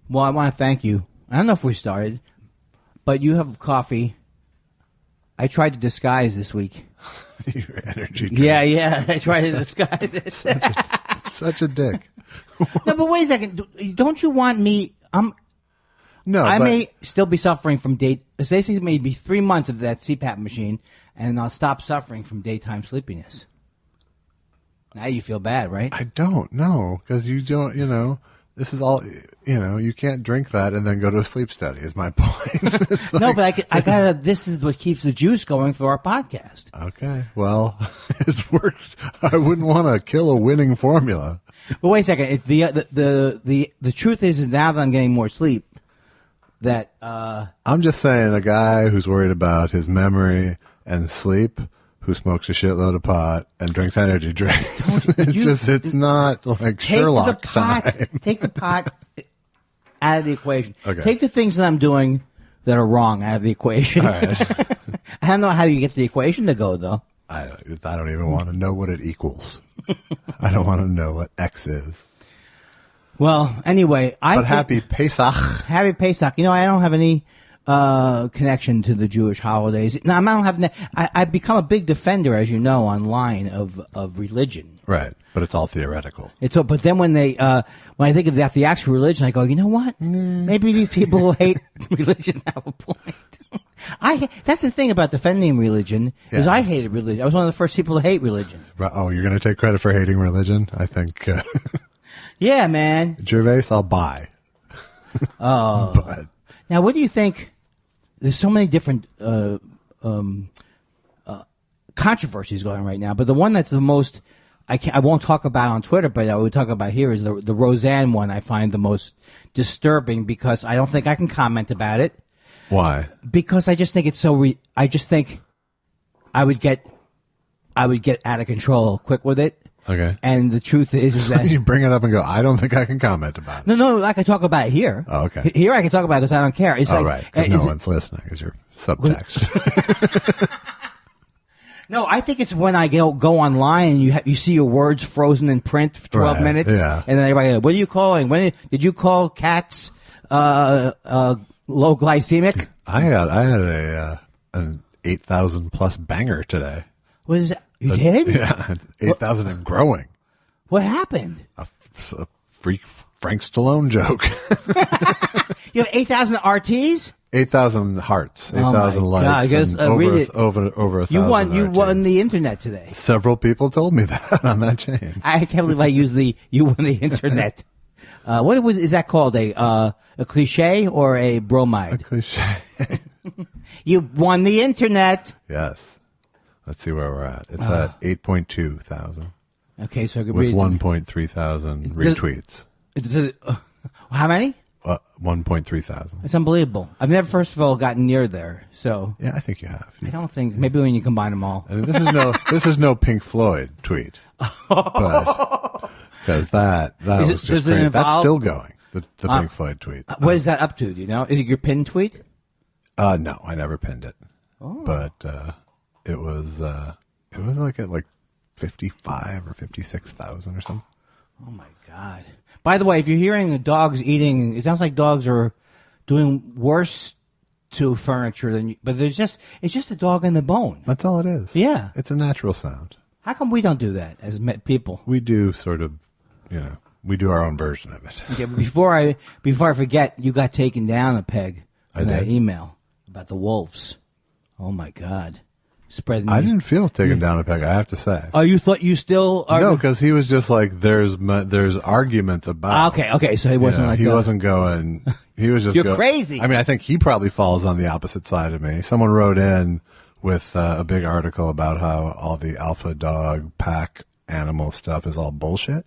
Well, I want to thank you. I don't know if we started, but you have coffee. I tried to disguise this week. Your energy drink. Yeah. I tried to disguise it. Such a dick. No, but wait a second. Don't you want me? I may still be suffering from basically maybe 3 months of that CPAP machine, and I'll stop suffering from daytime sleepiness. Now you feel bad, right? I don't know, because you don't, this is all, you can't drink that and then go to a sleep study is my point. No, but I gotta, this is what keeps the juice going for our podcast. Okay. Well, it works. I wouldn't want to kill a winning formula. But wait a second. It's the truth is now that I'm getting more sleep, that, I'm just saying a guy who's worried about his memory and sleep, who smokes a shitload of pot and drinks energy drinks. It's not like Sherlock time. Take the pot out of the equation. Okay. Take the things that I'm doing that are wrong out of the equation. All right. I don't know how you get the equation to go, though. I don't even want to know what it equals. I don't want to know what X is. Well, anyway, happy Pesach. Happy Pesach. I don't have any connection to the Jewish holidays. No, I don't have. I've become a big defender, as you know, online of religion. Right, but it's all theoretical. But then when I think of the actual religion, I go, you know what? Maybe these people who hate religion have a point. That's the thing about defending religion is I hated religion. I was one of the first people to hate religion. Oh, you're going to take credit for hating religion? I think. Yeah, man. Gervais, I'll buy. Oh. But now, what do you think? There's so many different controversies going on right now, but the one that's the most I won't talk about on Twitter, but I would talk about here is the Roseanne one. I find the most disturbing because I don't think I can comment about it. Why? Because I just think it's so. I just think I would get out of control quick with it. Okay. And the truth is that you bring it up and go, I don't think I can comment about it. No, I can talk about it here. Oh, okay. Here I can talk about it because I don't care. It's right, because no one's listening because you're subtext. No, I think it's when I go online and you see your words frozen in print for 12 minutes. Yeah. And then everybody goes, what are you calling? Did you call cats low glycemic? I had an 8,000 plus banger today. What is that? You did? Yeah, 8,000 and growing. What happened? A freak Frank Stallone joke. You have 8,000 RTs? 8,000 hearts, 8,000 likes, God, I guess, over 1,000 You RTs. won the internet today. Several people told me that on that chain. I can't believe I used you won the internet. Is that called? A cliche or a bromide? A cliche. You won the internet. Yes. Let's see where we're at. It's at 8.2 thousand. Okay, so I could with read 1.3 thousand retweets. How many? 1.3 thousand. It's unbelievable. I've never, first of all, gotten near there. So yeah, I think you have. I don't think maybe when you combine them all. I mean, this is no Pink Floyd tweet, but because that was just crazy. That's still going. The Pink Floyd tweet. What is that up to? Do you know? Is it your pinned tweet? No, I never pinned it. Oh. But it was like at 55 or 56,000 or something. Oh my God! By the way, if you're hearing the dogs eating, it sounds like dogs are doing worse to furniture than. But it's just a dog in the bone. That's all it is. Yeah, it's a natural sound. How come we don't do that as people? We do sort of, we do our own version of it. Okay, before I forget, you got taken down a peg in that email about the wolves. Oh my God! I didn't feel taken down a peg, I have to say. Oh, you thought you still are? No, because he was just like, there's arguments about. Okay, so he wasn't he wasn't going. He was just. You're crazy. I mean, I think he probably falls on the opposite side of me. Someone wrote in with a big article about how all the alpha dog pack animal stuff is all bullshit.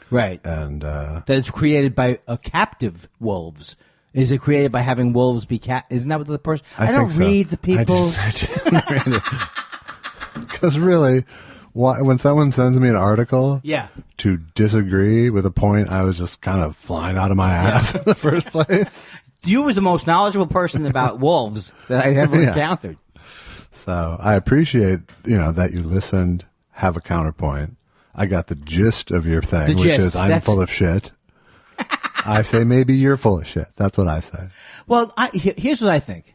Right. And that it's created by captive wolves. Is it created by having wolves be Isn't that what the person? I don't read the people's. Because really, when someone sends me an article, to disagree with a point, I was just kind of flying out of my ass in the first place. You was the most knowledgeable person about wolves that I ever encountered. So I appreciate that you listened, have a counterpoint. I got the gist of your thing, which is I'm full of shit. I say maybe you're full of shit. That's what I say. Well, here's what I think.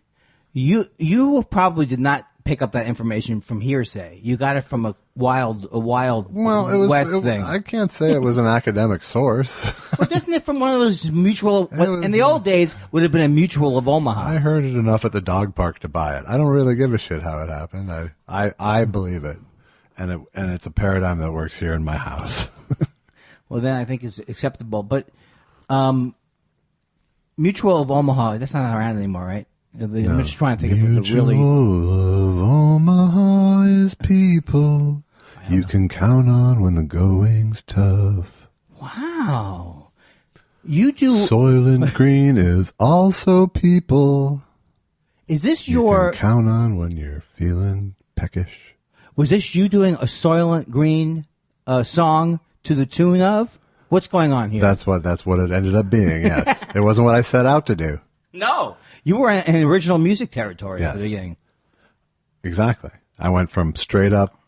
You probably did not pick up that information from hearsay. You got it from a wild West thing. I can't say it was an academic source. But isn't it from one of those mutual? In the old days, would have been a Mutual of Omaha. I heard it enough at the dog park to buy it. I don't really give a shit how it happened. I believe it, and it's a paradigm that works here in my house. Well, then I think it's acceptable. But Mutual of Omaha, that's not around anymore, right? I'm just trying to think of the really. Mutual of Omaha is people you can count on when the going's tough. Wow. You do. Soylent Green is also people. Is this you can count on when you're feeling peckish. Was this you doing a Soylent Green song to the tune of? What's going on here? That's what it ended up being, yes. It wasn't what I set out to do. No. You were in original music territory at the beginning. Exactly. I went from straight up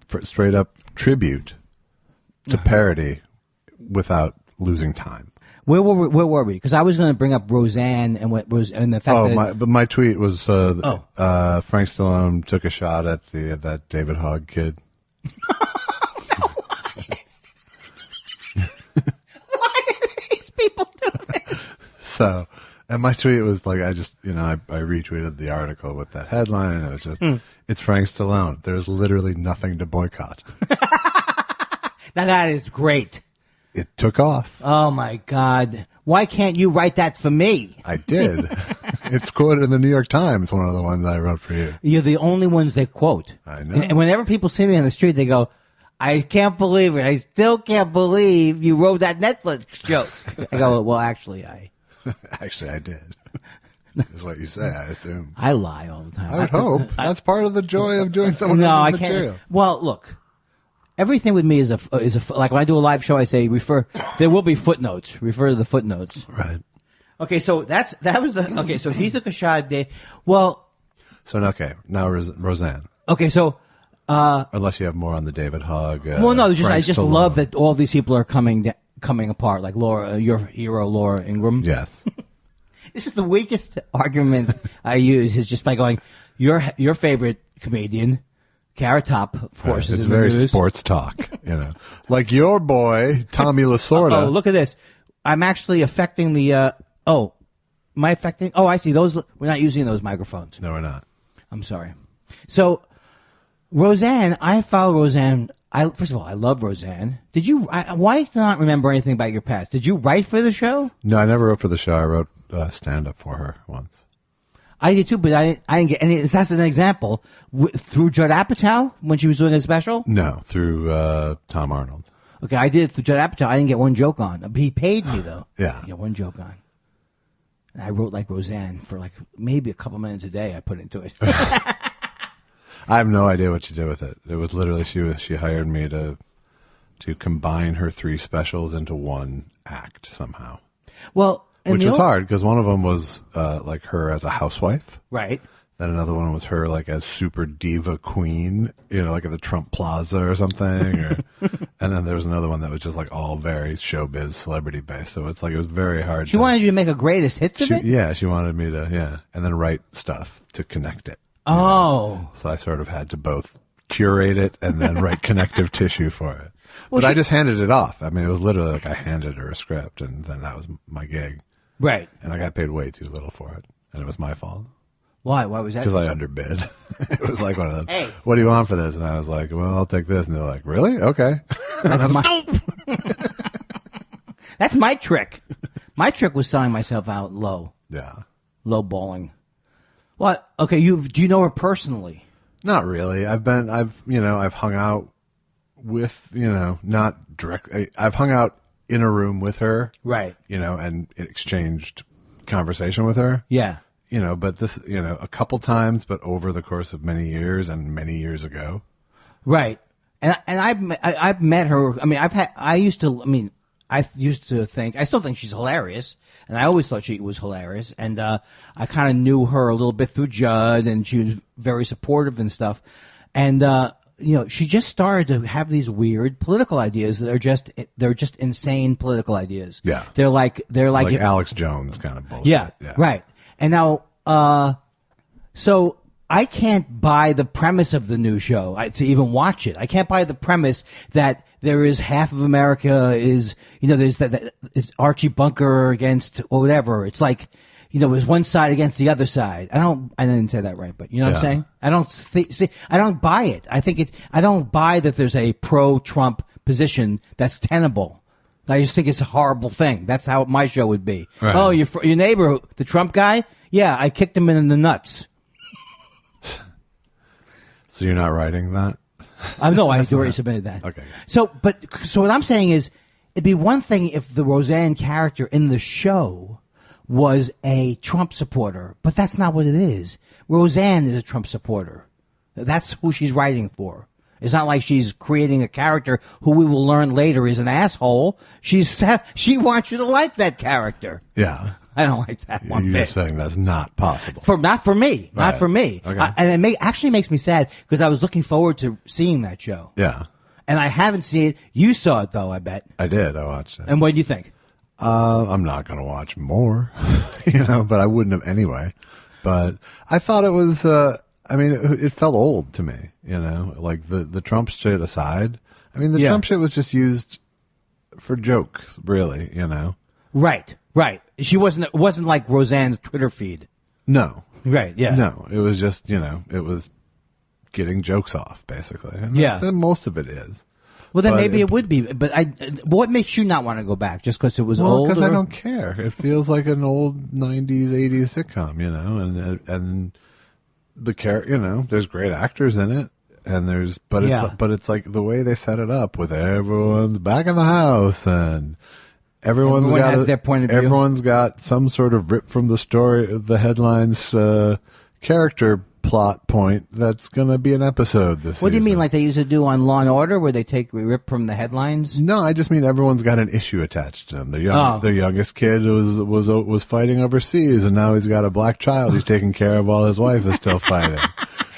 tribute to parody without losing time. Where were we? Because I was going to bring up Roseanne and the fact but my tweet was Frank Stallone took a shot at that David Hogg kid. Why do these people do this? So, and my tweet was like, I retweeted the article with that headline, and it was just, it's Frank Stallone. There's literally nothing to boycott. Now that is great. It took off. Oh my God. Why can't you write that for me? I did. It's quoted in the New York Times, one of the ones I wrote for you. You're the only ones they quote. I know. And whenever people see me on the street, they go, I can't believe it. I still can't believe you wrote that Netflix joke. I go, well, actually, Actually, I did. Is what you say, I assume. I lie all the time. I would hope. That's part of the joy of doing someone else's material. Can't. Well, look. Everything with me is like when I do a live show, I say there will be footnotes. Refer to the footnotes. Right. Okay, so so he took a shot at Dave. Well. So, okay, now Roseanne. Okay, so. Unless you have more on the David Hogg. Well, no, I just love that all these people are coming apart, like Laura, your hero, Laura Ingraham. Yes. This is the weakest argument I use, is just by going, your favorite comedian, Carrot Top, of course, is it's in the very news. Sports talk, like your boy Tommy Lasorda. Oh, look at this! I'm actually affecting the. Am I affecting? Oh, I see. Those we're not using those microphones. No, we're not. I'm sorry. So, Roseanne, I follow Roseanne. First of all, I love Roseanne. Did you? Why do I not remember anything about your past? Did you write for the show? No, I never wrote for the show. I wrote stand-up for her once. I did too, but I didn't get any. That's an example. Through Judd Apatow when she was doing a special? No, through Tom Arnold. Okay, I did it through Judd Apatow. I didn't get one joke on. He paid me, though. Yeah. I got one joke on. And I wrote like Roseanne for like maybe a couple minutes a day I put into it. I have no idea what she did with it. It was literally she hired me to combine her 3 specials into one act somehow. Well, which was hard because one of them was like her as a housewife, right? Then another one was her like as super diva queen, like at the Trump Plaza or something. And then there was another one that was just like all very showbiz, celebrity based. So it's like it was very hard. She wanted you to make a greatest hits of it. Yeah, she wanted me to and then write stuff to connect it. Oh, so I sort of had to both curate it and then write connective tissue for it. Well, but I just handed it off. I mean, it was literally like I handed her a script, and then that was my gig. Right. And I got paid way too little for it, and it was my fault. Why? Why was that? Because I underbid. It was like one of those, hey, what do you want for this? And I was like, well, I'll take this. And they're like, really? Okay. That's that's my trick. My trick was selling myself out low. Yeah. Low balling. What? Okay, do you know her personally? Not really. I've hung out with, not directly. I've hung out in a room with her. Right. And exchanged conversation with her. Yeah. But this, a couple times, but over the course of many years and many years ago. Right. And I've met her. I mean, I used to think, I still think she's hilarious. And I always thought she was hilarious. And I kind of knew her a little bit through Judd, and she was very supportive and stuff. And she just started to have these weird political ideas that are they're just insane political ideas. Yeah. They're like Alex Jones kind of bullshit. Yeah. Right. And now, so I can't buy the premise of the new show to even watch it. I can't buy the premise that there is half of America is, there's that is Archie Bunker against or whatever. It's like, there's one side against the other side. I didn't say that right, but you know what I'm saying? I don't buy it. I don't buy that there's a pro-Trump position that's tenable. I just think it's a horrible thing. That's how my show would be. Right. Oh, your neighbor, the Trump guy? Yeah, I kicked him in the nuts. So you're not writing that? No, I already submitted that. Okay. So what I'm saying is, it'd be one thing if the Roseanne character in the show was a Trump supporter, but that's not what it is. Roseanne is a Trump supporter. That's who she's writing for. It's not like she's creating a character who we will learn later is an asshole. She wants you to like that character. Yeah. I don't like that one You're bit. saying that's not possible. Not for me. Right. Not for me. Okay. And it actually makes me sad because I was looking forward to seeing that show. Yeah. And I haven't seen it. You saw it, though, I bet. I did. I watched it. And what do you think? I'm not going to watch more, but I wouldn't have anyway. But I thought it was, it felt old to me, like the Trump shit aside. I mean, the Trump shit was just used for jokes, really, Right. It wasn't like Roseanne's Twitter feed. No. Right, yeah. No, it was just, it was getting jokes off, basically. And most of it is. Well, then maybe it would be. But what makes you not want to go back? Just because it was old? Because I don't care. It feels like an old 90s, 80s sitcom, and the there's great actors in it. And it's like the way they set it up with everyone's back in the house and everyone has their point of view. Everyone's got some sort of rip from the story, the headlines, character plot point that's going to be an episode this season. What do you mean, like they used to do on Law and Order, where they rip from the headlines? No, I just mean everyone's got an issue attached to them. Their youngest kid was fighting overseas, and now he's got a black child he's taking care of while his wife is still fighting.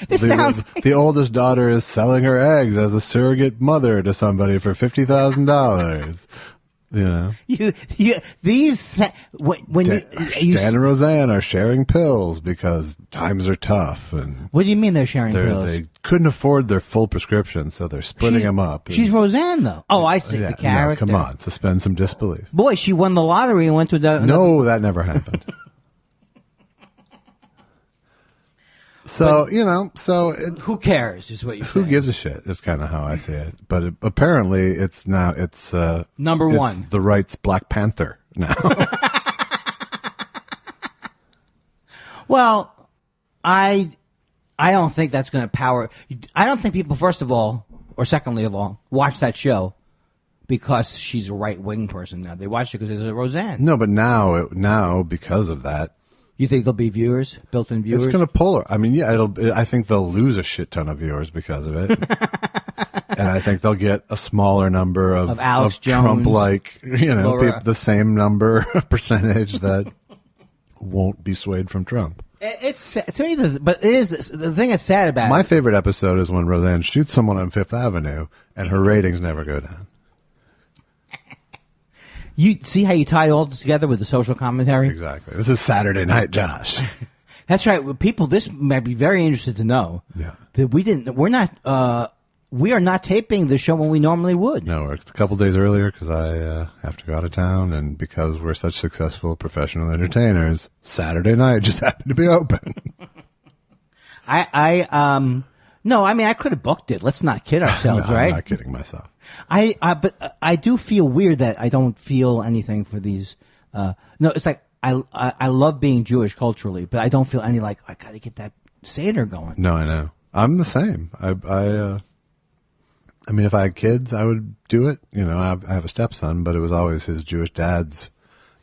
The oldest daughter is selling her eggs as a surrogate mother to somebody for $50,000. When Dan and Roseanne are sharing pills because times are tough. And what do you mean they're sharing pills? They couldn't afford their full prescription, so they're splitting them up. She's Roseanne, though. Oh, I see the character. No, come on, suspend some disbelief. Boy, she won the lottery and went to the. No, that never happened. So, who cares is what you Who gives a shit is kind of how I see it. But apparently it's number one. The right's Black Panther now. Well, I don't think that's going to power. I don't think people, first of all, or secondly of all, watch that show because she's a right-wing person now. They watch it because there's a Roseanne. No, but now because of that, you think there'll be viewers, built-in viewers? It's going to polar. I mean, I think they'll lose a shit ton of viewers because of it. And I think they'll get a smaller number of Alex Jones, Trump-like, the same number percentage that won't be swayed from Trump. It's to me, but it is the thing that's sad about My favorite episode is when Roseanne shoots someone on Fifth Avenue and her ratings never go down. You see how you tie all together with the social commentary? Exactly. This is Saturday Night Josh. That's right. Well, people, this might be very interested to know that we are not taping the show when we normally would. No, it's a couple days earlier because I have to go out of town, and because we're such successful professional entertainers, Saturday night just happened to be open. No, I mean, I could have booked it. Let's not kid ourselves, right? I'm not kidding myself. But I do feel weird that I don't feel anything for these. No, it's like I love being Jewish culturally, but I don't feel any like I got to get that Seder going. No, I know. I'm the same. I mean, if I had kids, I would do it. I have a stepson, but it was always his Jewish dad's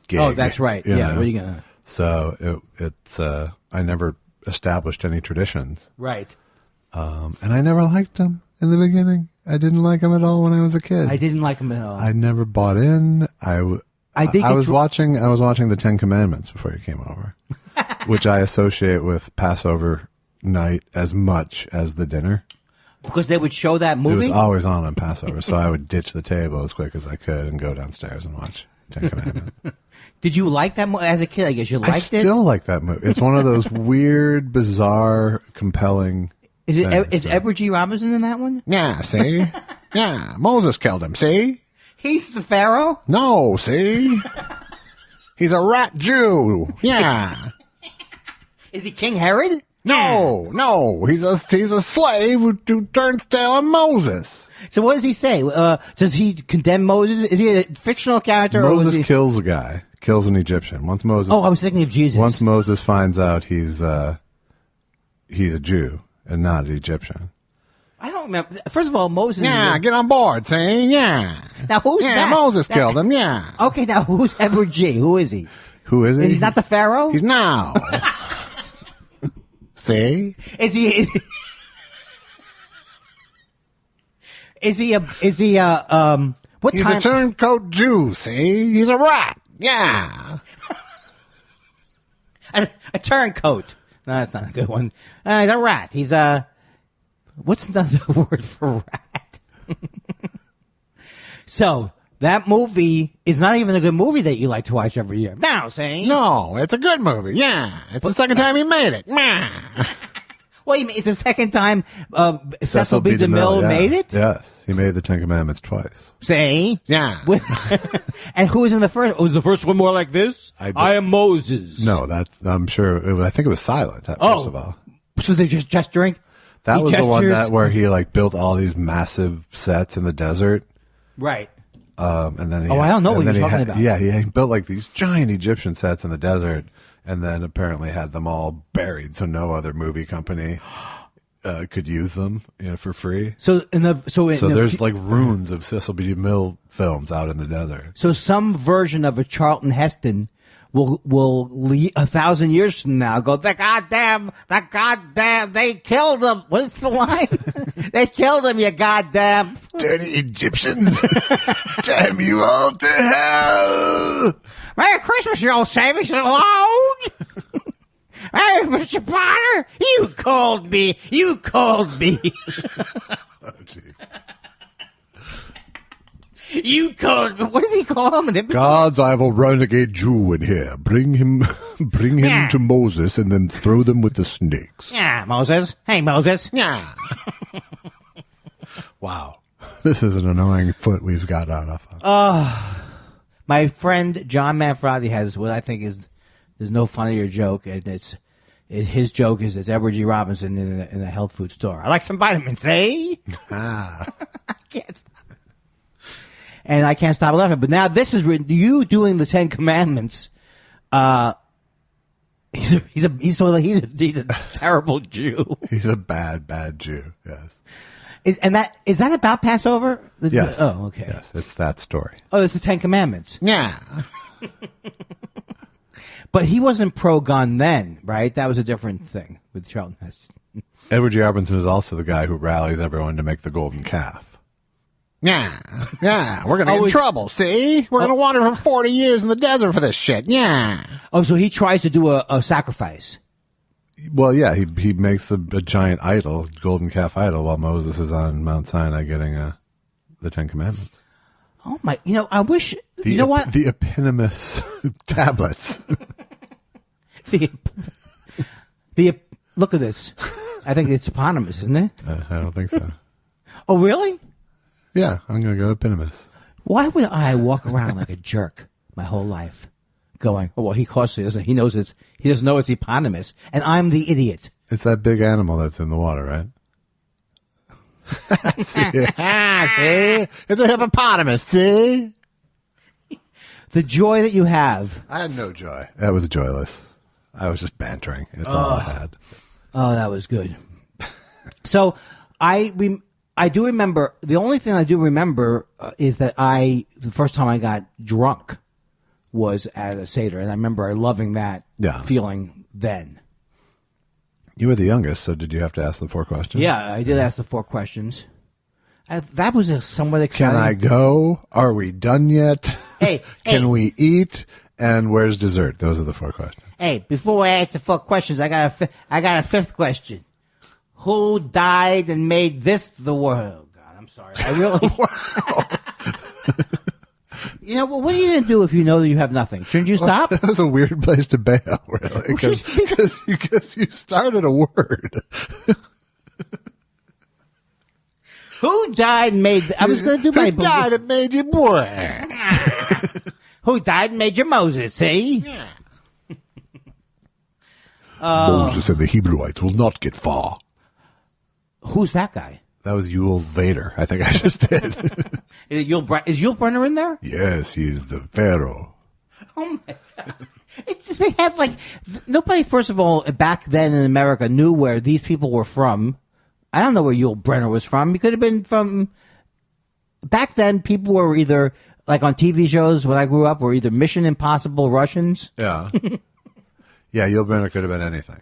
gig. Oh, that's right. Yeah. What are you gonna? So it's I never established any traditions. Right. And I never liked them in the beginning. I didn't like them at all when I was a kid. I didn't like them at all. I never bought in. I was watching the Ten Commandments before you came over, which I associate with Passover night as much as the dinner. Because they would show that movie? It was always on Passover, so I would ditch the table as quick as I could and go downstairs and watch Ten Commandments. Did you like that movie as a kid? I guess you liked it? I still like that movie. It's one of those weird, bizarre, compelling Is Edward G. Robinson in that one? Yeah, see? Yeah, Moses killed him, see? He's the Pharaoh? No, see? He's a rat Jew. Yeah. Is he King Herod? No. He's a slave who turns tail on Moses. So what does he say? Does he condemn Moses? Is he a fictional character? Moses kills a guy. Kills an Egyptian. Once Moses. Oh, I was thinking of Jesus. Once Moses finds out he's a Jew and not an Egyptian. I don't remember. First of all, Moses. Yeah, get on board, see? Yeah. Now who's that? Yeah, Moses killed him. Yeah. Okay, now who's Edward G? Who is he? Who is he? He's not the Pharaoh. He's now. See? Is he? Is he a? What He's time? a turncoat Jew. See? He's a rat. Yeah. a turncoat. No, that's not a good one. He's a rat. He's a. What's another word for rat? So that movie is not even a good movie that you like to watch every year. No, saying No, it's a good movie. Yeah, it's the second time he made it. What do you mean? It's the second time Cecil B. DeMille made it? Yes, he made the Ten Commandments twice. Say? Yeah. And who was in the first? Was the first one more like this? I am Moses. No, I'm sure. I think it was silent. First of all. So they just gesturing? That was the one where he built all these massive sets in the desert. Right. And then I don't know what you're talking about. Yeah, he built these giant Egyptian sets in the desert, and then apparently had them all buried so no other movie company could use them, for free. So there's ruins of Cecil B. DeMille films out in the desert. So some version of a Charlton Heston will 1,000 years from now go, the goddamn, they killed him. What's the line? They killed him, you goddamn dirty Egyptians. Damn you all to hell. Merry Christmas, you old savings and load. Hey, Mr. Potter, you called me. Oh, jeez. You called me. What did he call him? Gods, I have a renegade Jew in here. Bring him to Moses and then throw them with the snakes. Yeah, Moses. Hey, Moses. Yeah. Wow. This is an annoying foot we've got out of. My friend John Manfredi has what I think there's no funnier joke, and his joke is it's Edward G. Robinson in a health food store. I like some vitamins, eh? I can't stop. And I can't stop laughing. But now this is you doing the Ten Commandments. He's a terrible Jew. He's a bad Jew. Yes. Is that about Passover? Yes. Oh, okay. Yes, it's that story. Oh, it's the Ten Commandments. Yeah. But he wasn't pro-gun then, right? That was a different thing with Charlton Heston. Edward G. Robinson is also the guy who rallies everyone to make the golden calf. Yeah, we're going to get in trouble, see? We're going to wander for 40 years in the desert for this shit, yeah. Oh, so he tries to do a sacrifice. Well, yeah, he makes a giant idol, golden calf idol, while Moses is on Mount Sinai getting the Ten Commandments. Oh, my, I wish, you know what? The eponymous tablets. Look at this. I think it's eponymous, isn't it? I don't think so. Oh, really? Yeah, I'm going to go eponymous. Why would I walk around like a jerk my whole life going, oh, well, he doesn't. He doesn't know it's eponymous, and I'm the idiot. It's that big animal that's in the water, right? See? It's a hippopotamus, see? The joy that you have. I had no joy. That was joyless. I was just bantering. It's all I had. Oh, that was good. So I do remember, the only thing I do remember is that the first time I got drunk was at a Seder, and I remember loving that feeling then. You were the youngest, so did you have to ask the 4 questions? Yeah, I did ask the 4 questions. That was somewhat exciting. Can I go? Are we done yet? Hey, Can we eat? And where's dessert? Those are the 4 questions. Hey, before I ask the 4 questions, I got a 5th question. Who died and made this the world? God, I'm sorry. I really. You know, what are you going to do if you know that you have nothing? Shouldn't you stop? That was a weird place to bail, really, because you started a word. Who died and made... I was going to do my... Who died and made you boy? Who died and made you Moses, see? Yeah. Moses and the Hebrewites will not get far. Who's that guy? That was Yul Vader. I think I just did. Is Yul Brynner in there? Yes, he's the Pharaoh. Oh, my God. They had, like... Nobody, first of all, back then in America knew where these people were from. I don't know where Yul Brynner was from. He could have been from... Back then, people were either, like on TV shows when I grew up, were either Mission Impossible Russians. Yeah. Yeah, Yul Brynner could have been anything.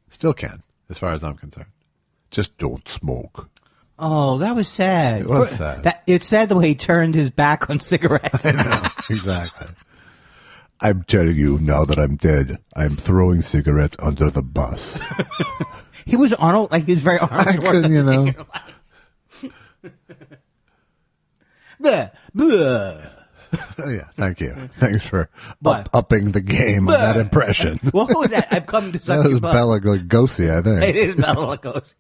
Still can, as far as I'm concerned. Just don't smoke. Oh, that was sad. It was sad. It's sad the way he turned his back on cigarettes. I know, exactly. I'm telling you, now that I'm dead, I'm throwing cigarettes under the bus. He was Arnold, like he was very Arnold Schwarzenegger. You know. Blah, blah. Oh, yeah, thank you. Thanks for upping the game on that impression. What was that? I've come to suck That was your butt. Bela Lugosi, I think. It is Bela Lugosi.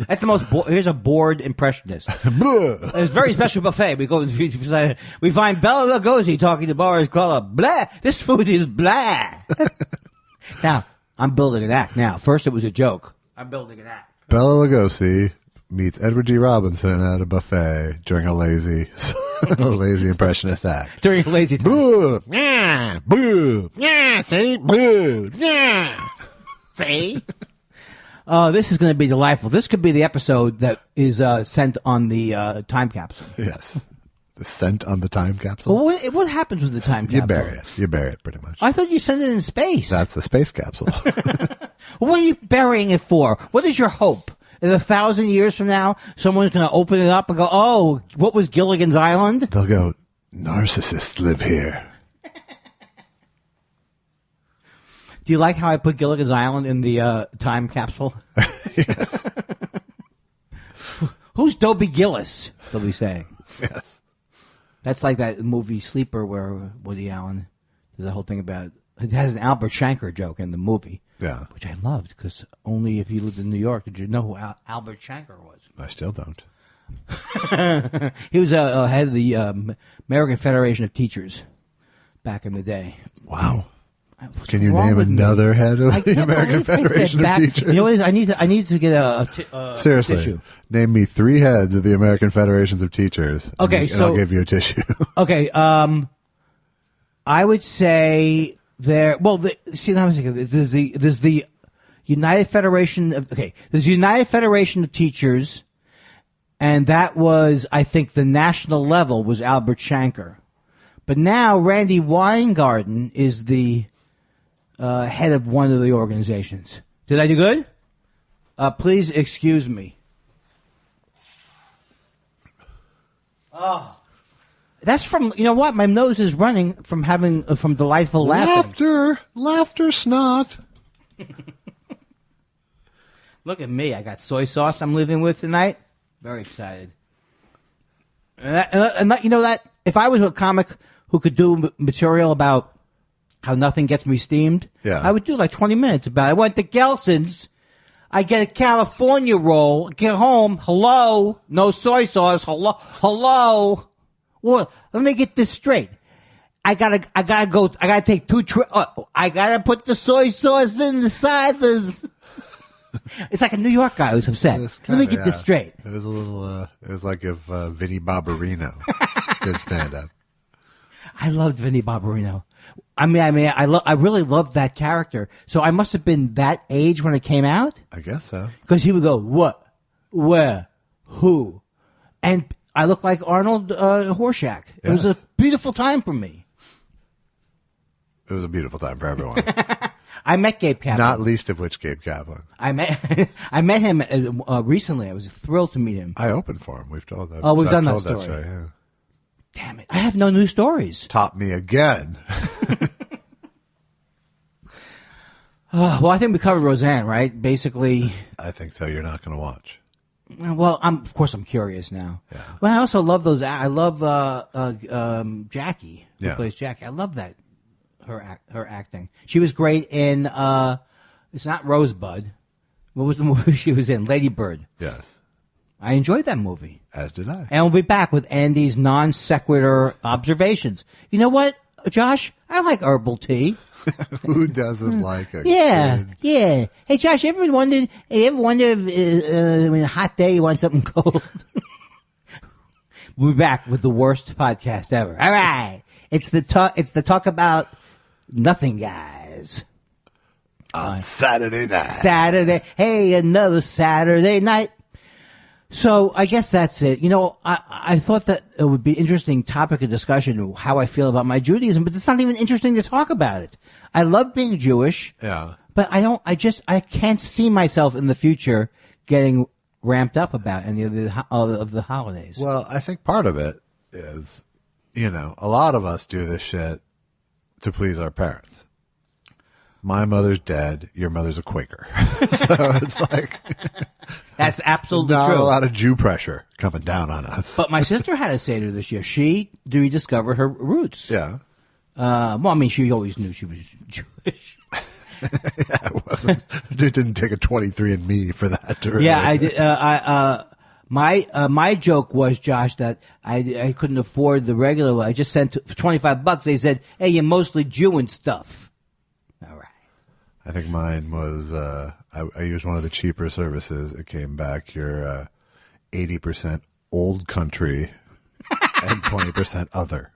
That's the most. Here's a bored impressionist. It's a very special buffet. We go. We find Bela Lugosi talking to Boris Karloff. Blah. This food is blah. Now I'm building an act. Now, first it was a joke. I'm building an act. Bela Lugosi meets Edward G. Robinson at a buffet during a lazy impressionist act. During a lazy time. Boo, yeah, boo, yeah, see, boo, yeah, see. This is going to be delightful. This could be the episode that is sent on the time capsule. Yes. The scent on the time capsule? Well, what happens with the time capsule? You bury it pretty much. I thought you sent it in space. That's the space capsule. What are you burying it for? What is your hope? In 1,000 years from now, someone's going to open it up and go, oh, what was Gilligan's Island? They'll go, narcissists live here. Do you like how I put Gilligan's Island in the time capsule? Yes. Who's Dobie Gillis? They'll be saying. Yes. That's like that movie Sleeper where Woody Allen, there's a whole thing about, it has an Albert Shanker joke in the movie. Yeah. Which I loved because only if you lived in New York did you know who Albert Shanker was. I still don't. He was head of the American Federation of Teachers back in the day. Wow. Can you name another head of the American Federation of Teachers? You know what it is? I need to get a seriously, tissue. Name me 3 heads of the American Federations of Teachers. Okay, and I'll give you a tissue. Okay, I would say there. Well, there's the United Federation of. Okay, there's United Federation of Teachers, and that was, I think, the national level was Albert Shanker, but now Randy Weingarten is the head of one of the organizations. Did I do good? Please excuse me. Oh, that's from, you know what? My nose is running from having, from delightful laughing. Laughter snot. Look at me. I got soy sauce I'm living with tonight. Very excited. And you know that, if I was a comic who could do material about how nothing gets me steamed, yeah, I would do like 20 minutes about it. I went to Gelson's. I get a California roll. Get home. Hello. No soy sauce. Hello. Well, let me get this straight. I gotta take 2 I gotta put the soy sauce in the side. It's like a New York guy who's upset. Let me get this straight. It was a little, it was like if Vinnie Barbarino did stand up. I loved Vinnie Barbarino. I really loved that character. So I must have been that age when it came out. I guess so. Because he would go, what, where, who, and I looked like Arnold Horshack. It was a beautiful time for me. It was a beautiful time for everyone. I met Gabe Kaplan. Not least of which Gabe Kaplan. I met him recently. I was thrilled to meet him. I opened for him. We've told that. Oh, we've done that story. Yeah. Damn it! I have no new stories. Top me again. Well, I think we covered Roseanne, right? Basically. I think so. You're not going to watch. Well, of course I'm curious now. Yeah. Well, I also love those. I love Jackie, who Yeah. plays Jackie. I love that her acting. She was great in. It's not Rosebud. What was the movie she was in? Lady Bird. Yes. I enjoyed that movie. As did I. And we'll be back with Andy's non sequitur observations. You know what, Josh? I like herbal tea. Who doesn't like a Yeah, good... yeah. Hey, Josh, you ever wonder if when a hot day you want something cold? We'll be back with the worst podcast ever. All right. It's the talk about nothing, guys. On Saturday night. Saturday. Hey, another Saturday night. So I guess that's it. You know, I thought that it would be an interesting topic of discussion, how I feel about my Judaism, but it's not even interesting to talk about it. I love being Jewish. Yeah. But I can't see myself in the future getting ramped up about any of the holidays. Well, I think part of it is, a lot of us do this shit to please our parents. My mother's dead. Your mother's a Quaker. So it's like... That's absolutely not true. a lot of Jew pressure coming down on us. But my sister had a Seder this year. She rediscovered her roots. Yeah. Well, I mean, she always knew she was Jewish. Yeah, it didn't take a 23andMe for that to really... Yeah, I did. My joke was, Josh, that I couldn't afford the regular one. I just sent for $25. They said, "Hey, you're mostly Jew and stuff." All right. I think mine was, I used one of the cheaper services. It came back, you're 80% old country and 20% other.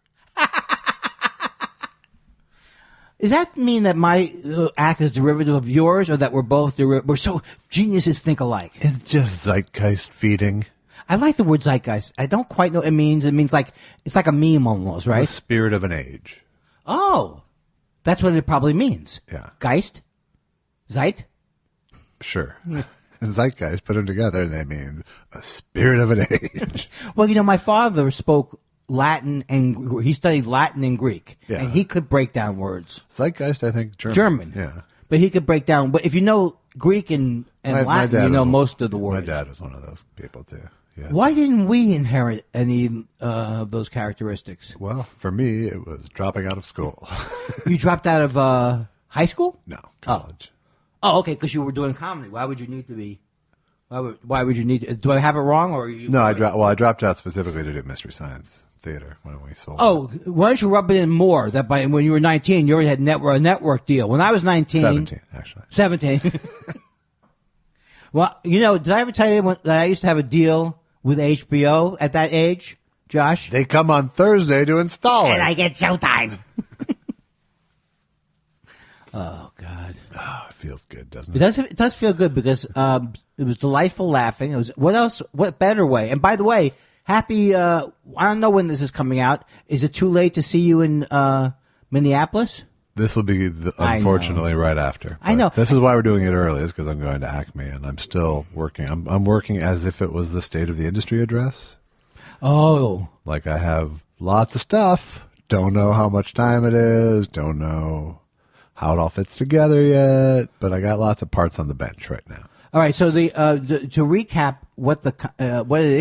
Does that mean that my act is derivative of yours, or that we're both we're so geniuses think alike? It's just zeitgeist feeding. I like the word zeitgeist. I don't quite know what it means. It means it's like a meme almost, right? The spirit of an age. Oh, that's what it probably means. Yeah. Geist? Zeit? Sure. Zeitgeist, put them together, they mean a spirit of an age. Well, my father spoke Latin and he studied Latin and Greek, and he could break down words. Zeitgeist, I think German. Yeah. But he could break down. But if you know Greek and Latin, you know most of the words. My dad was one of those people, too. Why didn't we inherit any of those characteristics? Well, for me, it was dropping out of school. You dropped out of high school? No, college. Oh, okay, because you were doing comedy. Why would you need to be? Why would you need to? Do I have it wrong, or you? No, I dropped out specifically to do Mystery Science Theater when we sold. Oh, why don't you rub it in more? That when you were 19, you already had a network deal. When I was 19, 17 actually. 17. Well, did I ever tell you that I used to have a deal with HBO at that age, Josh? They come on Thursday to install it, and I get showtime. Oh God! Oh, it feels good, doesn't it? It does feel good because it was delightful laughing. It was what else? What better way? And by the way, happy. I don't know when this is coming out. Is it too late to see you in Minneapolis? This will be unfortunately right after. I know. This is why we're doing it early, is because I'm going to Acme and I'm still working. I'm working as if it was the State of the Industry address. Oh, like I have lots of stuff. Don't know how much time it is. Don't know how it all fits together yet, but I got lots of parts on the bench right now. All right. So to recap, what it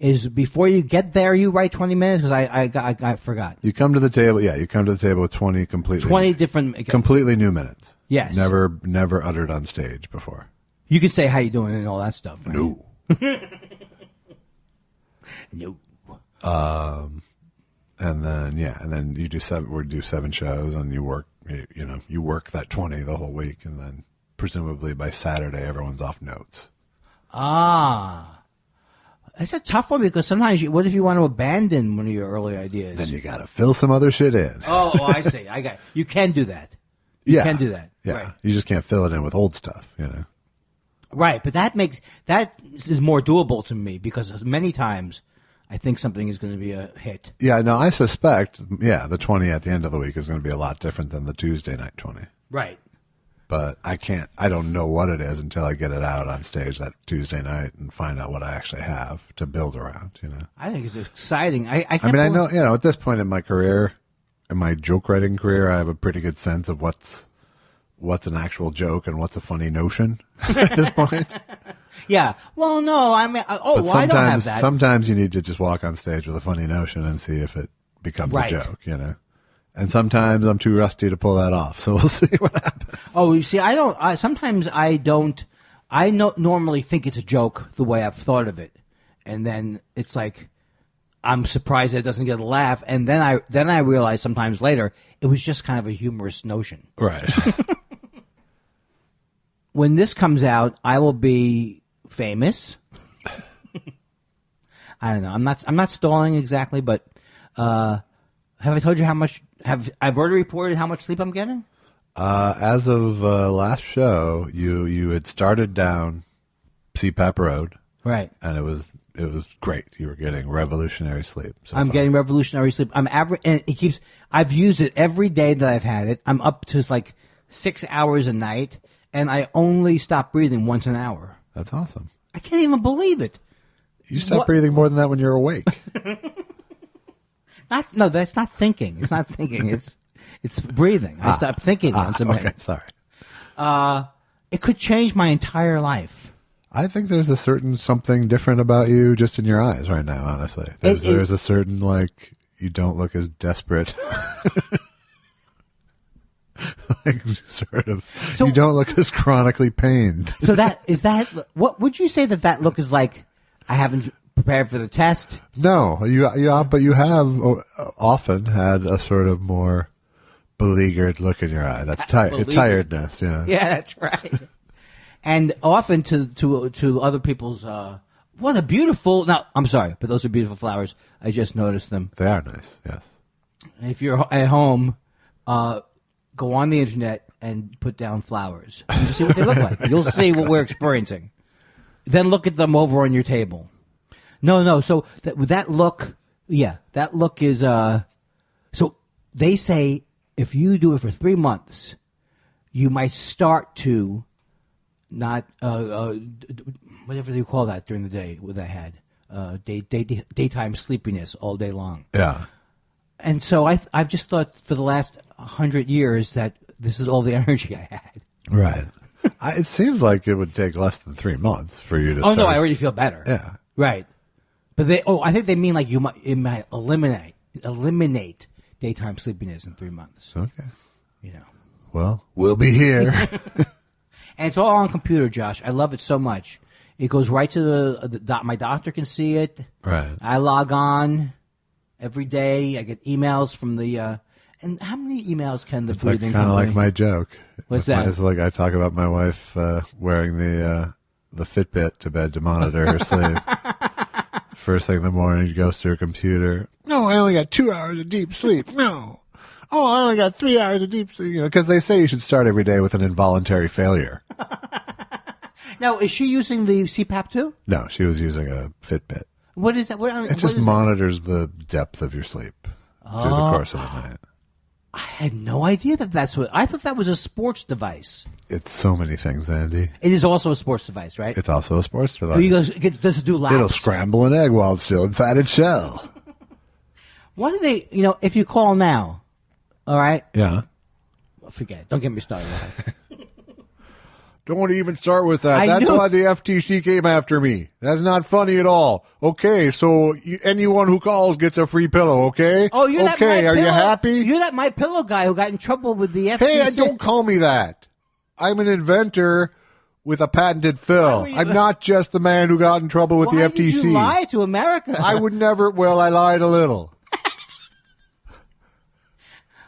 is before you get there, you write 20 minutes because I forgot. You come to the table. Yeah, you come to the table with 20 completely new minutes. Yes. Never uttered on stage before. You can say how you doing and all that stuff. Right? No. No. And then you do 7 shows and you work. You work that 20 the whole week, and then presumably by Saturday everyone's off notes. Ah, it's a tough one because sometimes what if you want to abandon one of your early ideas? Then you got to fill some other shit in. Oh, I see. I got. You can do that. You can do that. Yeah, right. You just can't fill it in with old stuff. Right, but that is more doable to me because many times I think something is going to be a hit. Yeah, no, I suspect, the 20 at the end of the week is going to be a lot different than the Tuesday night 20. Right. But I don't know what it is until I get it out on stage that Tuesday night and find out what I actually have to build around, I think it's exciting. I know, at this point in my career, in my joke writing career, I have a pretty good sense of what's an actual joke and what's a funny notion at this point. Yeah. Well, no, I mean, I don't have that. Sometimes you need to just walk on stage with a funny notion and see if it becomes a joke, you know. And sometimes I'm too rusty to pull that off, so we'll see what happens. Oh, you see, sometimes I don't. I normally think it's a joke the way I've thought of it, and then it's like I'm surprised that it doesn't get a laugh, and then I realize sometimes later it was just kind of a humorous notion. Right. When this comes out, I will be famous. I don't know. I'm not stalling exactly, but have I told you how much? I've already reported how much sleep I'm getting? As of last show, you had started down CPAP Road, right? And it was great. You were getting revolutionary sleep. I'm getting revolutionary sleep. I'm average, and it keeps. I've used it every day that I've had it. I'm up to like 6 hours a night, and I only stop breathing once an hour. That's awesome. I can't even believe it. You stop breathing more than that when you're awake. No, that's not thinking. It's not thinking. It's breathing. I stop thinking once a minute. Okay, sorry. It could change my entire life. I think there's a certain something different about you just in your eyes right now, honestly. There's a certain, like, you don't look as desperate. Like, sort of. So, you don't look as chronically pained. So what would you say that look is like? I haven't prepared for the test. No, but you have often had a sort of more beleaguered look in your eye. That's tiredness. Yeah, that's right. And often to other people's, what a beautiful. Now, I'm sorry, but those are beautiful flowers. I just noticed them. They are nice. Yes. If you're at home, go on the internet and put down flowers. And you see what they look like. You'll see what we're experiencing. Then look at them over on your table. No. So that look, that look is. So they say if you do it for 3 months, you might start to not whatever you call that during the day. What I had daytime sleepiness all day long. Yeah. And so I've just thought for the last 100 years that this is all the energy I had. Right. It seems like it would take less than 3 months for you to. Oh no, I already feel better. Yeah. Right. But I think they mean like it might eliminate daytime sleepiness in 3 months. Okay. You know. Well, we'll be here. And it's all on computer, Josh. I love it so much. It goes right to the my doctor can see it. Right. I log on every day. I get emails from the. And how many emails can the breathing company? Kind of like my joke. What's that? It's like I talk about my wife wearing the Fitbit to bed to monitor her sleep. First thing in the morning, she goes to her computer. No, I only got 2 hours of deep sleep. No. Oh, I only got 3 hours of deep sleep. Because they say you should start every day with an involuntary failure. Now, is she using the CPAP too? No, she was using a Fitbit. What is that? It just monitors the depth of your sleep through the course of the night. I had no idea that's what. I thought that was a sports device. It's so many things, Andy. It is also a sports device, right? It's also a sports device. Does it do laps? It'll scramble an egg while it's still inside its shell. What do they, if you call now, all right? Yeah. Forget it. Don't get me started. Don't even start with that. That's why the FTC came after me. That's not funny at all. Okay, so anyone who calls gets a free pillow, okay? Oh, you're that okay, are you happy? You're that My Pillow guy who got in trouble with the FTC. Hey, don't call me that. I'm an inventor with a patented fill. I'm not just the man who got in trouble with the FTC. Why did you lie to America? I would never. Well, I lied a little.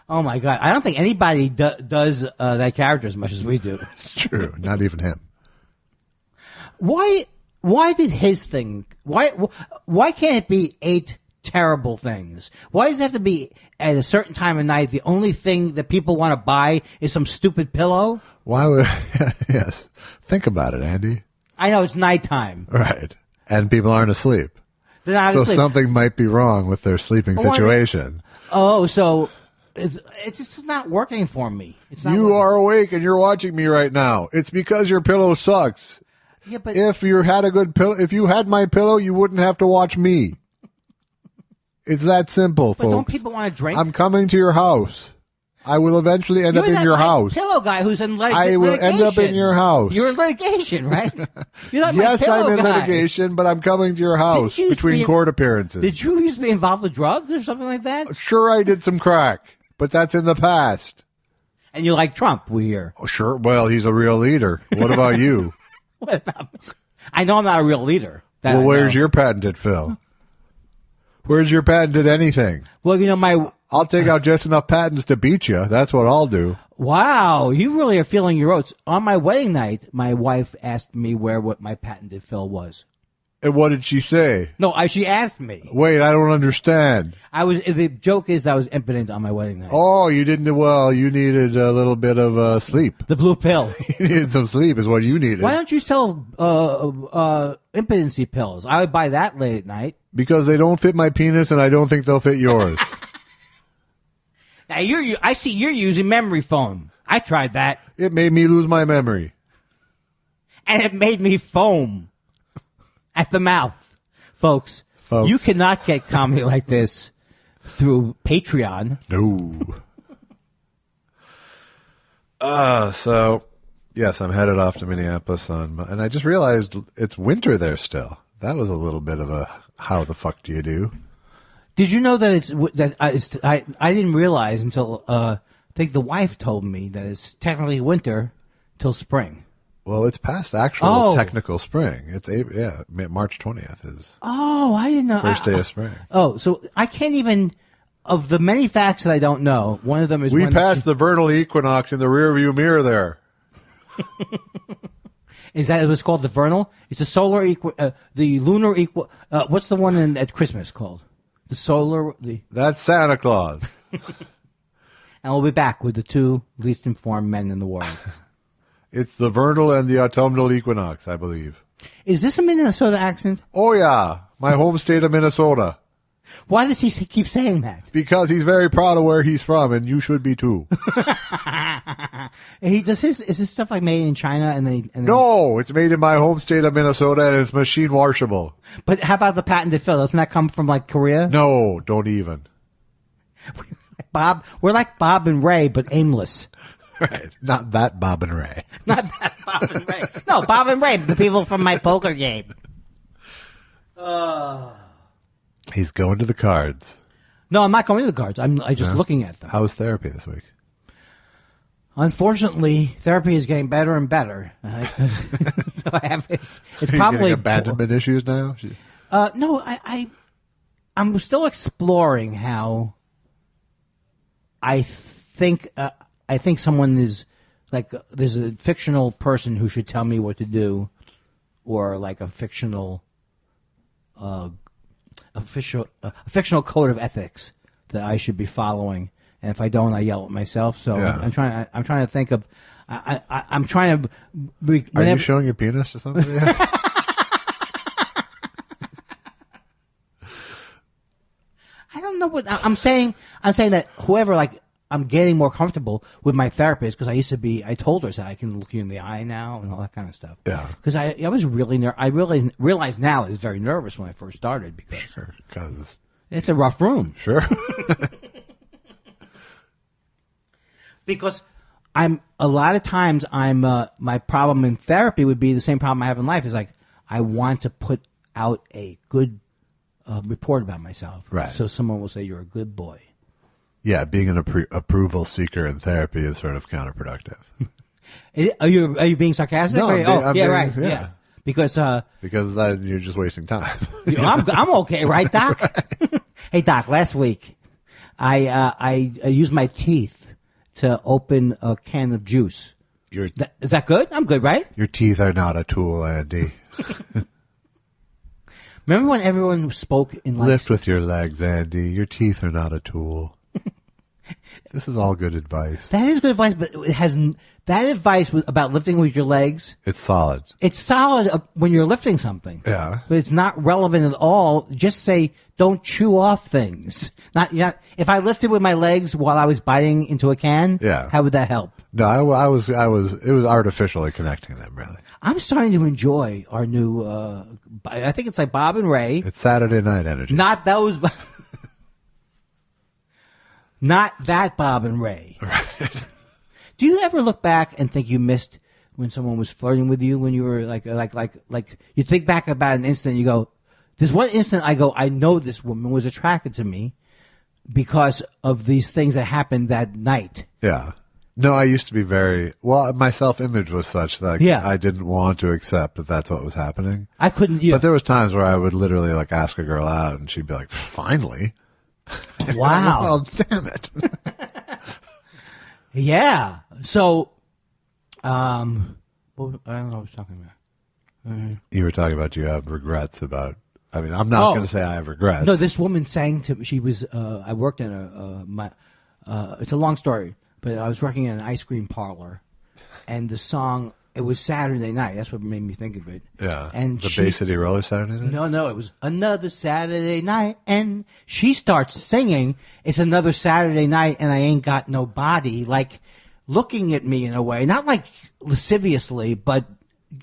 Oh, my God. I don't think anybody does that character as much as we do. It's true. Not even him. Why did his thing... Why can't it be 8 terrible things? Why does it have to be at a certain time of night the only thing that people want to buy is some stupid pillow? Why would... Yes. Think about it, Andy. I know, it's nighttime. Right. And people aren't asleep. They're not asleep. Something might be wrong with their sleeping situation. So... It's just not working for me. You are awake and you're watching me right now. It's because your pillow sucks. Yeah, but if you had a good pillow, if you had my pillow, you wouldn't have to watch me. It's that simple, folks. But don't people want to drink? I'm coming to your house. I will eventually end up in your house. Pillow guy who's in I will end up in your house. You're in litigation, right? You're not yes, my I'm in guy. litigation, but I'm coming to your house between court appearances. Did you used to be involved with drugs or something like that? Sure, I did some crack, but that's in the past. And you like Trump, we hear. Oh, sure. Well, he's a real leader. What about you? What about? I know I'm not a real leader. Well, where's your patented Phil? Where's your patented anything? Well, I'll take out just enough patents to beat you. That's what I'll do. Wow, you really are feeling your oats. On my wedding night, my wife asked me what my patented Phil was. And what did she say? No, she asked me. Wait, I don't understand. The joke is that I was impotent on my wedding night. Oh, you didn't. Well, you needed a little bit of sleep. The blue pill. You needed some sleep, is what you needed. Why don't you sell impotency pills? I would buy that late at night. Because they don't fit my penis, and I don't think they'll fit yours. Now I see you're using memory foam. I tried that. It made me lose my memory, and it made me foam at the mouth, folks. You cannot get comedy like this through Patreon. No. So, yes, I'm headed off to Minneapolis and I just realized it's winter there still. That was a little bit of a how the fuck do you do? Did you know that I didn't realize until I think the wife told me that it's technically winter till spring. Well, it's past actual technical spring. It's March 20th is. Oh, I didn't know. First day of spring. Oh, so I can't even. Of the many facts that I don't know, one of them is we passed the vernal equinox in the rearview mirror there. Is that what's called the vernal? It's a solar the lunar what's the one at Christmas called? The solar. That's Santa Claus. And we'll be back with the two least informed men in the world. It's the vernal and the autumnal equinox, I believe. Is this a Minnesota accent? Oh, yeah. My home state of Minnesota. Why does he keep saying that? Because he's very proud of where he's from, and you should be too. Is his stuff like made in China? And No, it's made in my home state of Minnesota, and it's machine washable. But how about the patented Phil? Doesn't that come from like Korea? No, don't even. We're like Bob and Ray, but aimless. Right. Not that Bob and Ray. Not that Bob and Ray. No, Bob and Ray, the people from my poker game. He's going to the cards. No, I'm not going to the cards. I'm just looking at them. How was therapy this week? Unfortunately, therapy is getting better and better. So I have it's probably abandonment issues now. No, I'm still exploring how I think someone is like there's a fictional person who should tell me what to do, or like a fictional fictional code of ethics that I should be following, and if I don't, I yell at myself. So I'm trying to think of. I'm trying to. Are you showing your penis to somebody? I don't know what I'm saying. I'm saying that whoever, like, I'm getting more comfortable with my therapist because I used to be. I told her that I can look you in the eye now and all that kind of stuff. Yeah. Because I was really I realize now I was very nervous when I first started because it's a rough room. Sure. Because a lot of times my problem in therapy would be the same problem I have in life. Is like I want to put out a good report about myself. Right. So someone will say, you're a good boy. Yeah, being an approval seeker in therapy is sort of counterproductive. Are you being sarcastic? No, right. Yeah. Because you're just wasting time. I'm okay, right, Doc? Right. Hey, Doc. Last week, I used my teeth to open a can of juice. Is that good? I'm good, right? Your teeth are not a tool, Andy. Remember when everyone spoke in like... Lift with your legs, Andy. Your teeth are not a tool. This is all good advice. That is good advice, but that advice was about lifting with your legs. It's solid. It's solid when you're lifting something. Yeah. But it's not relevant at all. Just say, don't chew off things. If I lifted with my legs while I was biting into a can, how would that help? No, it was artificially connecting them, really. I'm starting to enjoy our new, I think it's like Bob and Ray. It's Saturday night energy. Not those. Not that Bob and Ray. Right. Do you ever look back and think you missed when someone was flirting with you when you were like you think back about an instant, you go, there's one instant I go, I know this woman was attracted to me because of these things that happened that night. Yeah. No, I used to be my self-image was such that I didn't want to accept that that's what was happening. I couldn't. But there was times where I would literally like ask a girl out and she'd be like, finally. Wow. Well, damn it. Yeah. So, I don't know what I was talking about. You were talking about you have regrets about, I mean, I'm not going to say I have regrets. No, this woman sang to me, she was, I worked in it's a long story, but I was working in an ice cream parlor, and the song, it was Saturday night. That's what made me think of it. Yeah. And the Bay City Roller Saturday night? No, it was another Saturday night, and she starts singing, it's another Saturday night, and I ain't got no body, like looking at me in a way, not like lasciviously, but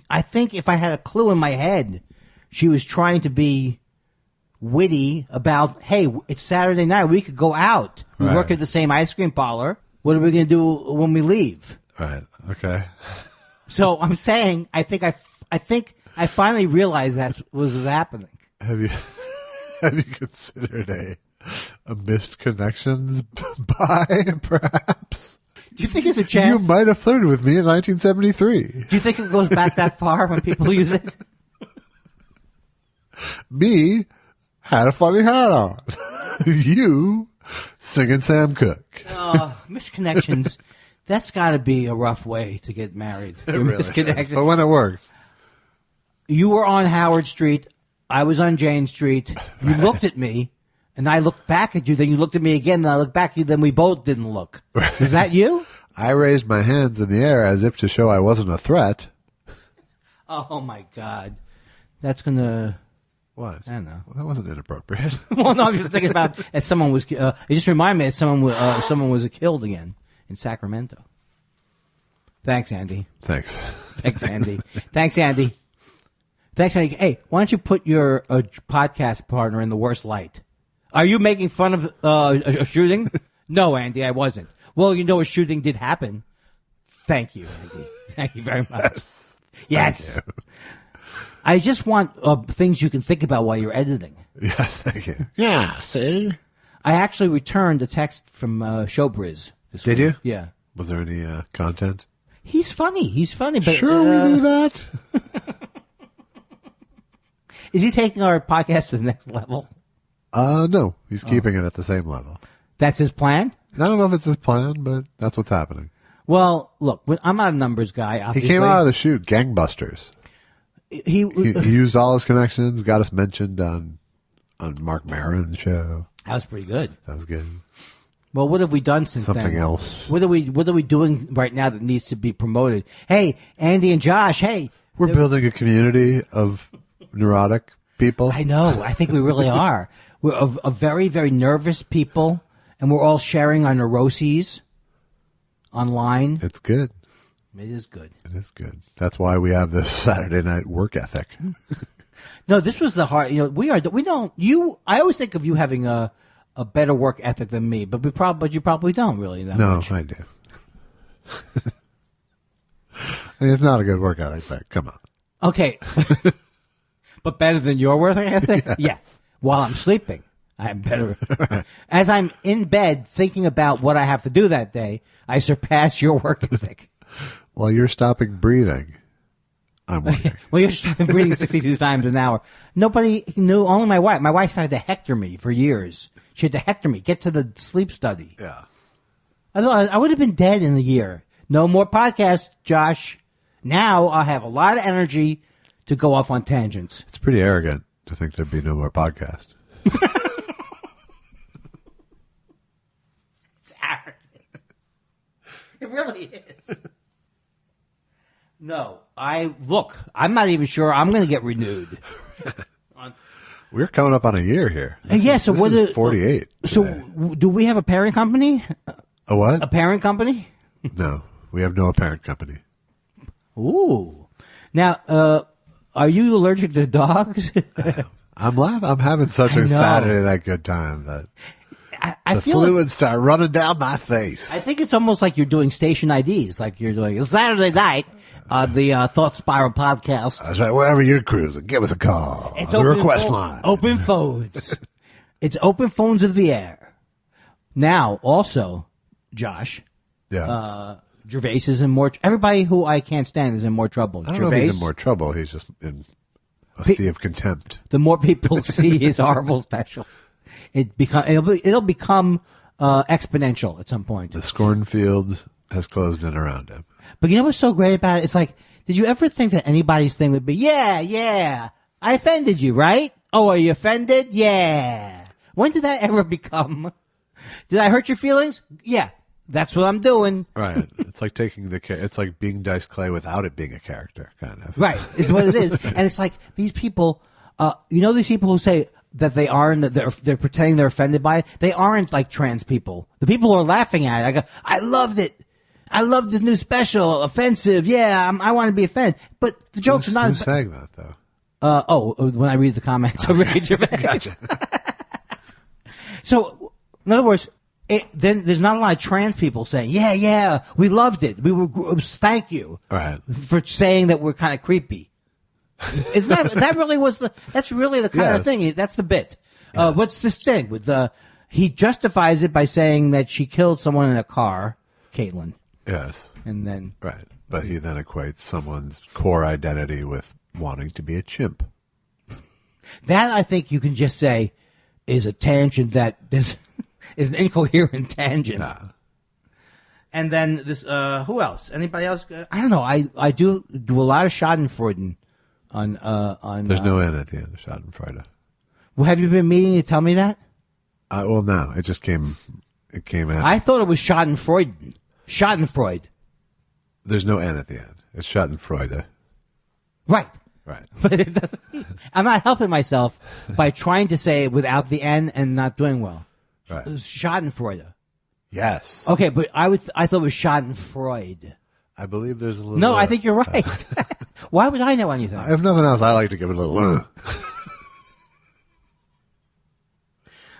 I think if I had a clue in my head, she was trying to be witty about, hey, it's Saturday night, we could go out. We work at the same ice cream parlor. What are we going to do when we leave? Right. Okay. So I'm saying, I think I finally realized that was happening. Have you considered a missed connections by perhaps? Do you think it's a chance? You might have flirted with me in 1973. Do you think it goes back that far when people use it? Me had a funny hat on. You singing Sam Cooke. Missed connections. That's got to be a rough way to get married. It really is. But when it works. You were on Howard Street. I was on Jane Street. You looked at me, and I looked back at you. Then you looked at me again, and I looked back at you. Then we both didn't look. Was that you? I raised my hands in the air as if to show I wasn't a threat. Oh, my God. That's going to... What? I don't know. Well, that wasn't inappropriate. Well, no, I'm just thinking about as someone was... it just reminded me that someone was killed again in Sacramento. Thanks, Andy. Thanks. Thanks, Andy. Thanks, Andy. Thanks, Andy. Hey, why don't you put your podcast partner in the worst light? Are you making fun of a shooting? No, Andy, I wasn't. Well, you know a shooting did happen. Thank you, Andy. Thank you very much. Yes. Thank you. I just want things you can think about while you're editing. Yes, thank you. Yeah, see? I actually returned a text from Showbiz. Did you? Yeah. Was there any content? He's funny. But sure, we knew that. Is he taking our podcast to the next level? No. He's keeping it at the same level. That's his plan? I don't know if it's his plan, but that's what's happening. Well, look, I'm not a numbers guy, obviously. He came out of the chute gangbusters. He used all his connections, got us mentioned on Mark Maron's show. That was pretty good. That was good. Well, what have we done since then? Something else. What are we doing right now that needs to be promoted? Hey, Andy and Josh, hey. We're building a community of neurotic people. I know. I think we really are. We're a very, very nervous people, and we're all sharing our neuroses online. It's good. It is good. It is good. That's why we have this Saturday night work ethic. No, this was the hard. I always think of you having a better work ethic than me, but you probably don't really. Much. I do. I mean, it's not a good work ethic, but come on. Okay, but better than your work ethic? Yes. While I'm sleeping, I'm better. As I'm in bed thinking about what I have to do that day, I surpass your work ethic. While you're stopping breathing, I'm working. Well, you're stopping breathing 62 times an hour. Nobody knew, only my wife. My wife had to hector me for years. She had to hector me, get to the sleep study. Yeah. I would have been dead in a year. No more podcasts, Josh. Now I'll have a lot of energy to go off on tangents. It's pretty arrogant to think there'd be no more podcast. It's arrogant. It really is. No, I'm not even sure I'm going to get renewed. We're coming up on a year here. So what is 48. So do we have a parent company? A what? A parent company? No, we have no apparent company. Ooh. Now, are you allergic to dogs? I'm having such a Saturday night good time that the feel fluids start running down my face. I think it's almost like you're doing station IDs, like you're doing Saturday night on the Thought Spiral podcast. That's right. Wherever you're cruising, give us a call. It's the request line. Open phones. It's open phones of the air. Now, also, Josh. Yes. Gervais is in more. Everybody who I can't stand is in more trouble. I don't know if he's in more trouble. He's just in a sea of contempt. The more people see his horrible special, it'll become exponential at some point. The scorn field has closed in around him. But you know what's so great about it? It's like, did you ever think that anybody's thing would be, yeah, I offended you, right? Oh, are you offended? Yeah. When did that ever become? Did I hurt your feelings? Yeah. That's what I'm doing. Right. It's like it's like being Dice Clay without it being a character, kind of. Right. Is what it is. And it's like these people, these people who say that they aren't, they're pretending they're offended by it. They aren't like trans people. The people who are laughing at it, I go, I loved it. I loved this new special, offensive. Yeah, I want to be offended. But the jokes are not. Who's saying that, though? When I read the comments of Ricky Gervais. Gotcha. So, in other words, then there's not a lot of trans people saying, yeah, we loved it. Thank you. Right. For saying that we're kind of creepy. Isn't that really that's really the kind of thing. That's the bit. Yeah. What's this thing with he justifies it by saying that she killed someone in a car, Caitlin. Yes. And then. Right. But he then equates someone's core identity with wanting to be a chimp. That I think you can just say is a tangent that is an incoherent tangent. Nah. And then this, who else? Anybody else? I don't know. I do a lot of Schadenfreude on. There's no end at the end of Schadenfreude. Well, have you been meaning to tell me that? Well, no. It just came. It came out. I thought it was Schadenfreude. Schadenfreude. There's no end at the end. It's Schadenfreude. Right. Right. But it doesn't. I'm not helping myself by trying to say it without the N and not doing well. Right. Schadenfreude. Yes. Okay, but I thought it was Schadenfreude. I believe there's a little. No, I think you're right. Why would I know anything? If nothing else, I like to give it a little.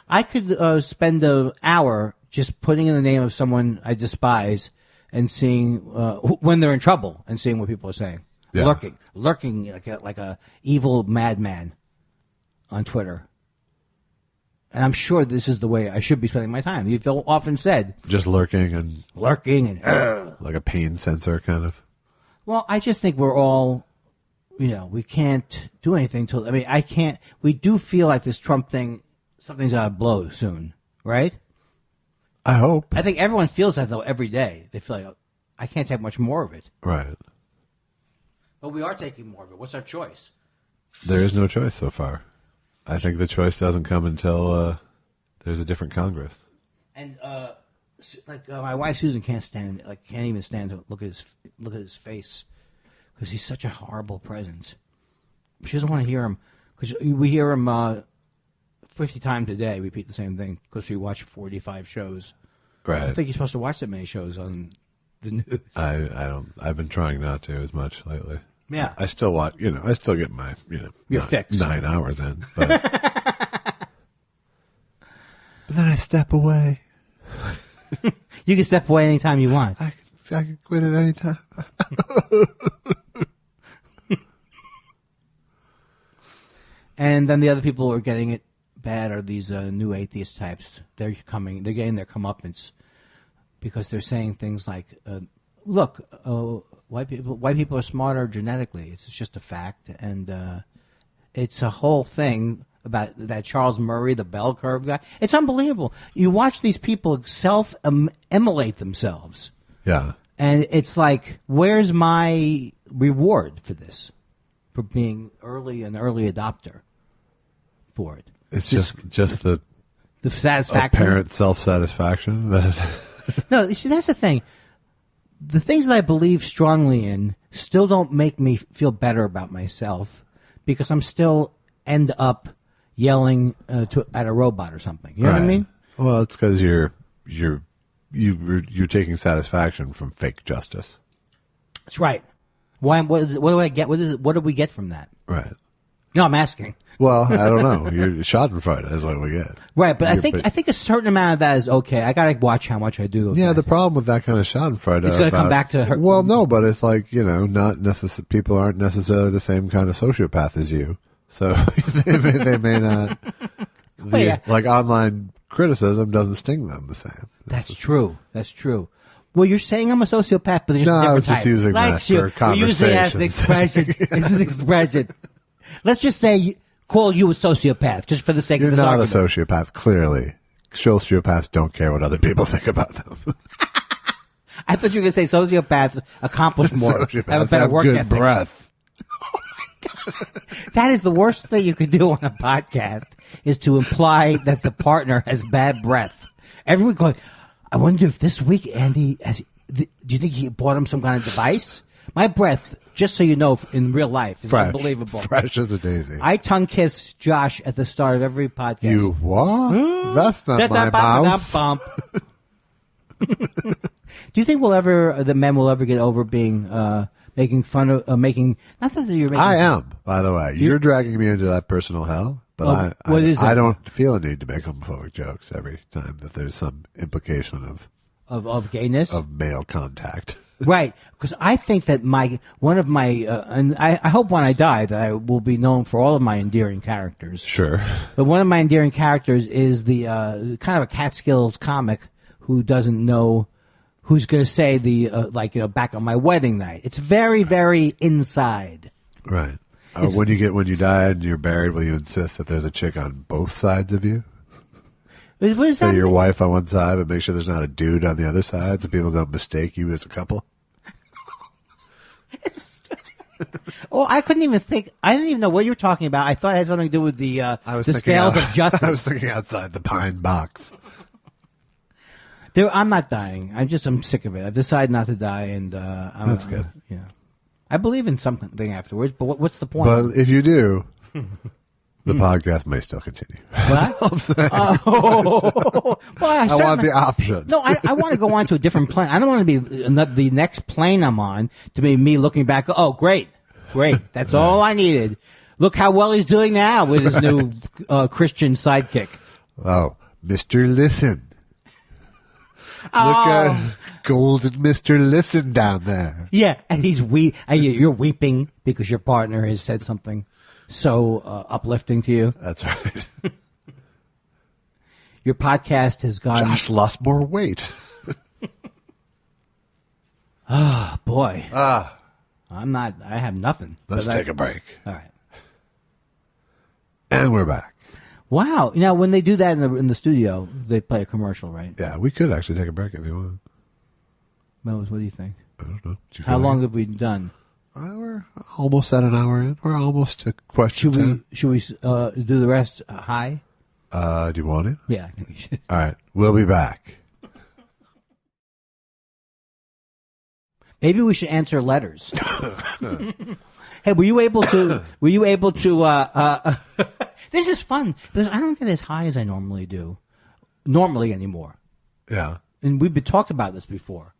I could spend an hour just putting in the name of someone I despise and seeing when they're in trouble and seeing what people are saying. Yeah. Lurking like a evil madman on Twitter. And I'm sure this is the way I should be spending my time. You've often said. Just lurking and. Like a pain sensor, kind of. Well, I just think we're all, we can't do anything till. I mean, I can't. We do feel like this Trump thing, something's got to blow soon, right? I hope. I think everyone feels that, though, every day. They feel like, I can't take much more of it. Right. But we are taking more of it. What's our choice? There is no choice so far. I think the choice doesn't come until there's a different Congress. And my wife Susan can't even stand to look at his face because he's such a horrible presence. She doesn't want to hear him because we hear him 50 times a day repeat the same thing because we watch 45 shows. Right. I don't think you're supposed to watch that many shows on the news. I don't. I've been trying not to as much lately. Yeah. I still watch, I still get my, your fix. 9 hours in. But, but then I step away. You can step away anytime you want. I can quit at any time. And then the other people who are getting it bad are these new atheist types. They're getting their comeuppance because they're saying things like, look, white people are smarter genetically. It's just a fact. And it's a whole thing about that Charles Murray, the bell curve guy. It's unbelievable. You watch these people self-immolate themselves. Yeah. And it's like, where's my reward for this? For being an early adopter for it. It's just the satisfaction. Apparent self-satisfaction. No, you see, that's the thing. The things that I believe strongly in still don't make me feel better about myself because I'm still end up yelling at a robot or something. You know what I mean? Well, it's because you're taking satisfaction from fake justice. That's right. Why? What do I get? What do we get from that? Right. No, I'm asking. Well, I don't know. You're Schadenfreude is what we get. Right, but I think a certain amount of that is okay. I gotta watch how much I do. Yeah, the problem with that kind of Schadenfreude, it's gonna come back to her. Well, no, but it's like not people aren't necessarily the same kind of sociopath as you, so they may not. Like online criticism doesn't sting them the same. That's true. That's true. Well, you're saying I'm a sociopath, but there's a different I was type. just using that for conversation. We're using it as an expression. It's an expression. Let's just say, call you a sociopath, just for the sake of this argument. You're not a sociopath, clearly. Sociopaths don't care what other people think about them. I thought you were going to say sociopaths accomplish more. Sociopaths have a better have work good ethic. breath. Oh my God. That is the worst thing you could do on a podcast, is to imply that the partner has bad breath. Everyone going, I wonder if this week Andy do you think he bought him some kind of device? My breath, just so you know, in real life, is unbelievable. Fresh as a daisy. I tongue kiss Josh at the start of every podcast. You what? That's not my mouth. Do you think the men will ever get over being making fun of making? Not that you're making. I am, by the way. You're dragging me into that personal hell, but I don't feel a need to make homophobic jokes every time that there's some implication of gayness, of male contact. Right, because I think that and I hope when I die that I will be known for all of my endearing characters. Sure. But one of my endearing characters is the kind of a Catskills comic who doesn't know who's going to say back on my wedding night. It's very, very inside. Right. When you die and you're buried, will you insist that there's a chick on both sides of you? What does that mean? Your wife on one side, but make sure there's not a dude on the other side, so people don't mistake you as a couple. I couldn't even think. I didn't even know what you were talking about. I thought it had something to do with the scales of justice. I was thinking outside the pine box. I'm not dying. I'm sick of it. I've decided not to die, and that's good. Yeah, I believe in something afterwards. But what's the point? But if you do, the podcast may still continue. What? I want the option. No, I want to go on to a different plane. I don't want to be the next plane I'm on to be me looking back. Oh, great. That's all I needed. Look how well he's doing now with his new Christian sidekick. Oh, Mr. Listen. Look at golden Mr. Listen down there. Yeah, and you're weeping because your partner has said something so uplifting to you. That's right. Your podcast has gone. Josh lost more weight. Oh, boy. I'm not. I have nothing. Let's take a break. All right. And we're back. Wow. Now, when they do that in the studio, they play a commercial, right? Yeah, we could actually take a break if you want. Well, what do you think? I don't know. How long have we done? We're almost at an hour in. We're almost to question time. Should we do the rest high? Do you want to? Yeah, I think we should. All right. We'll be back. Maybe we should answer letters. Hey, were you able to this is fun because I don't get as high as I normally do. Normally anymore. Yeah. And we've talked about this before.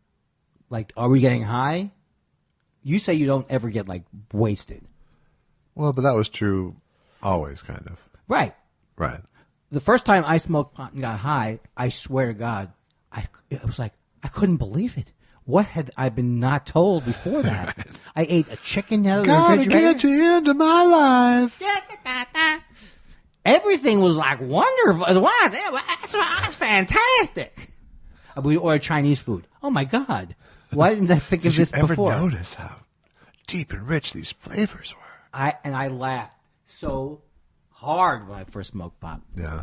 Like, are we getting high? You say you don't ever get, wasted. Well, but that was true always, kind of. Right. Right. The first time I smoked pot and got high, I swear to God, it was like, I couldn't believe it. What had I been not told before that? Right. I ate a chicken out of the refrigerator. Gotta get you into my life. Everything was, wonderful. Wow, that's fantastic. We ordered Chinese food. Oh, my God. Why didn't I think of this before? Did you ever notice how deep and rich these flavors were? I laughed so hard when I first smoked pot. Yeah.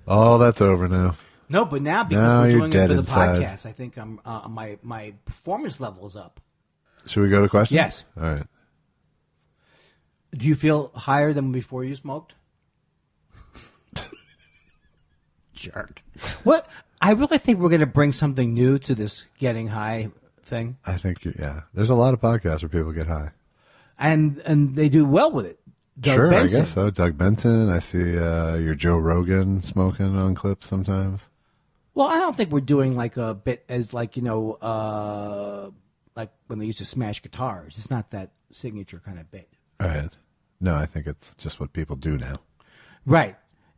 Oh, that's over now. No, but now because we're doing it for the podcast, I think I'm my performance level is up. Should we go to questions? Yes. All right. Do you feel higher than before you smoked? Jerk. What? I really think we're going to bring something new to this getting high thing. I think, there's a lot of podcasts where people get high. And they do well with it. Doug Benson. I guess so. Doug Benson. I see your Joe Rogan smoking on clips sometimes. Well, I don't think we're doing a bit as like when they used to smash guitars. It's not that signature kind of bit. Right. No, I think it's just what people do now. Right.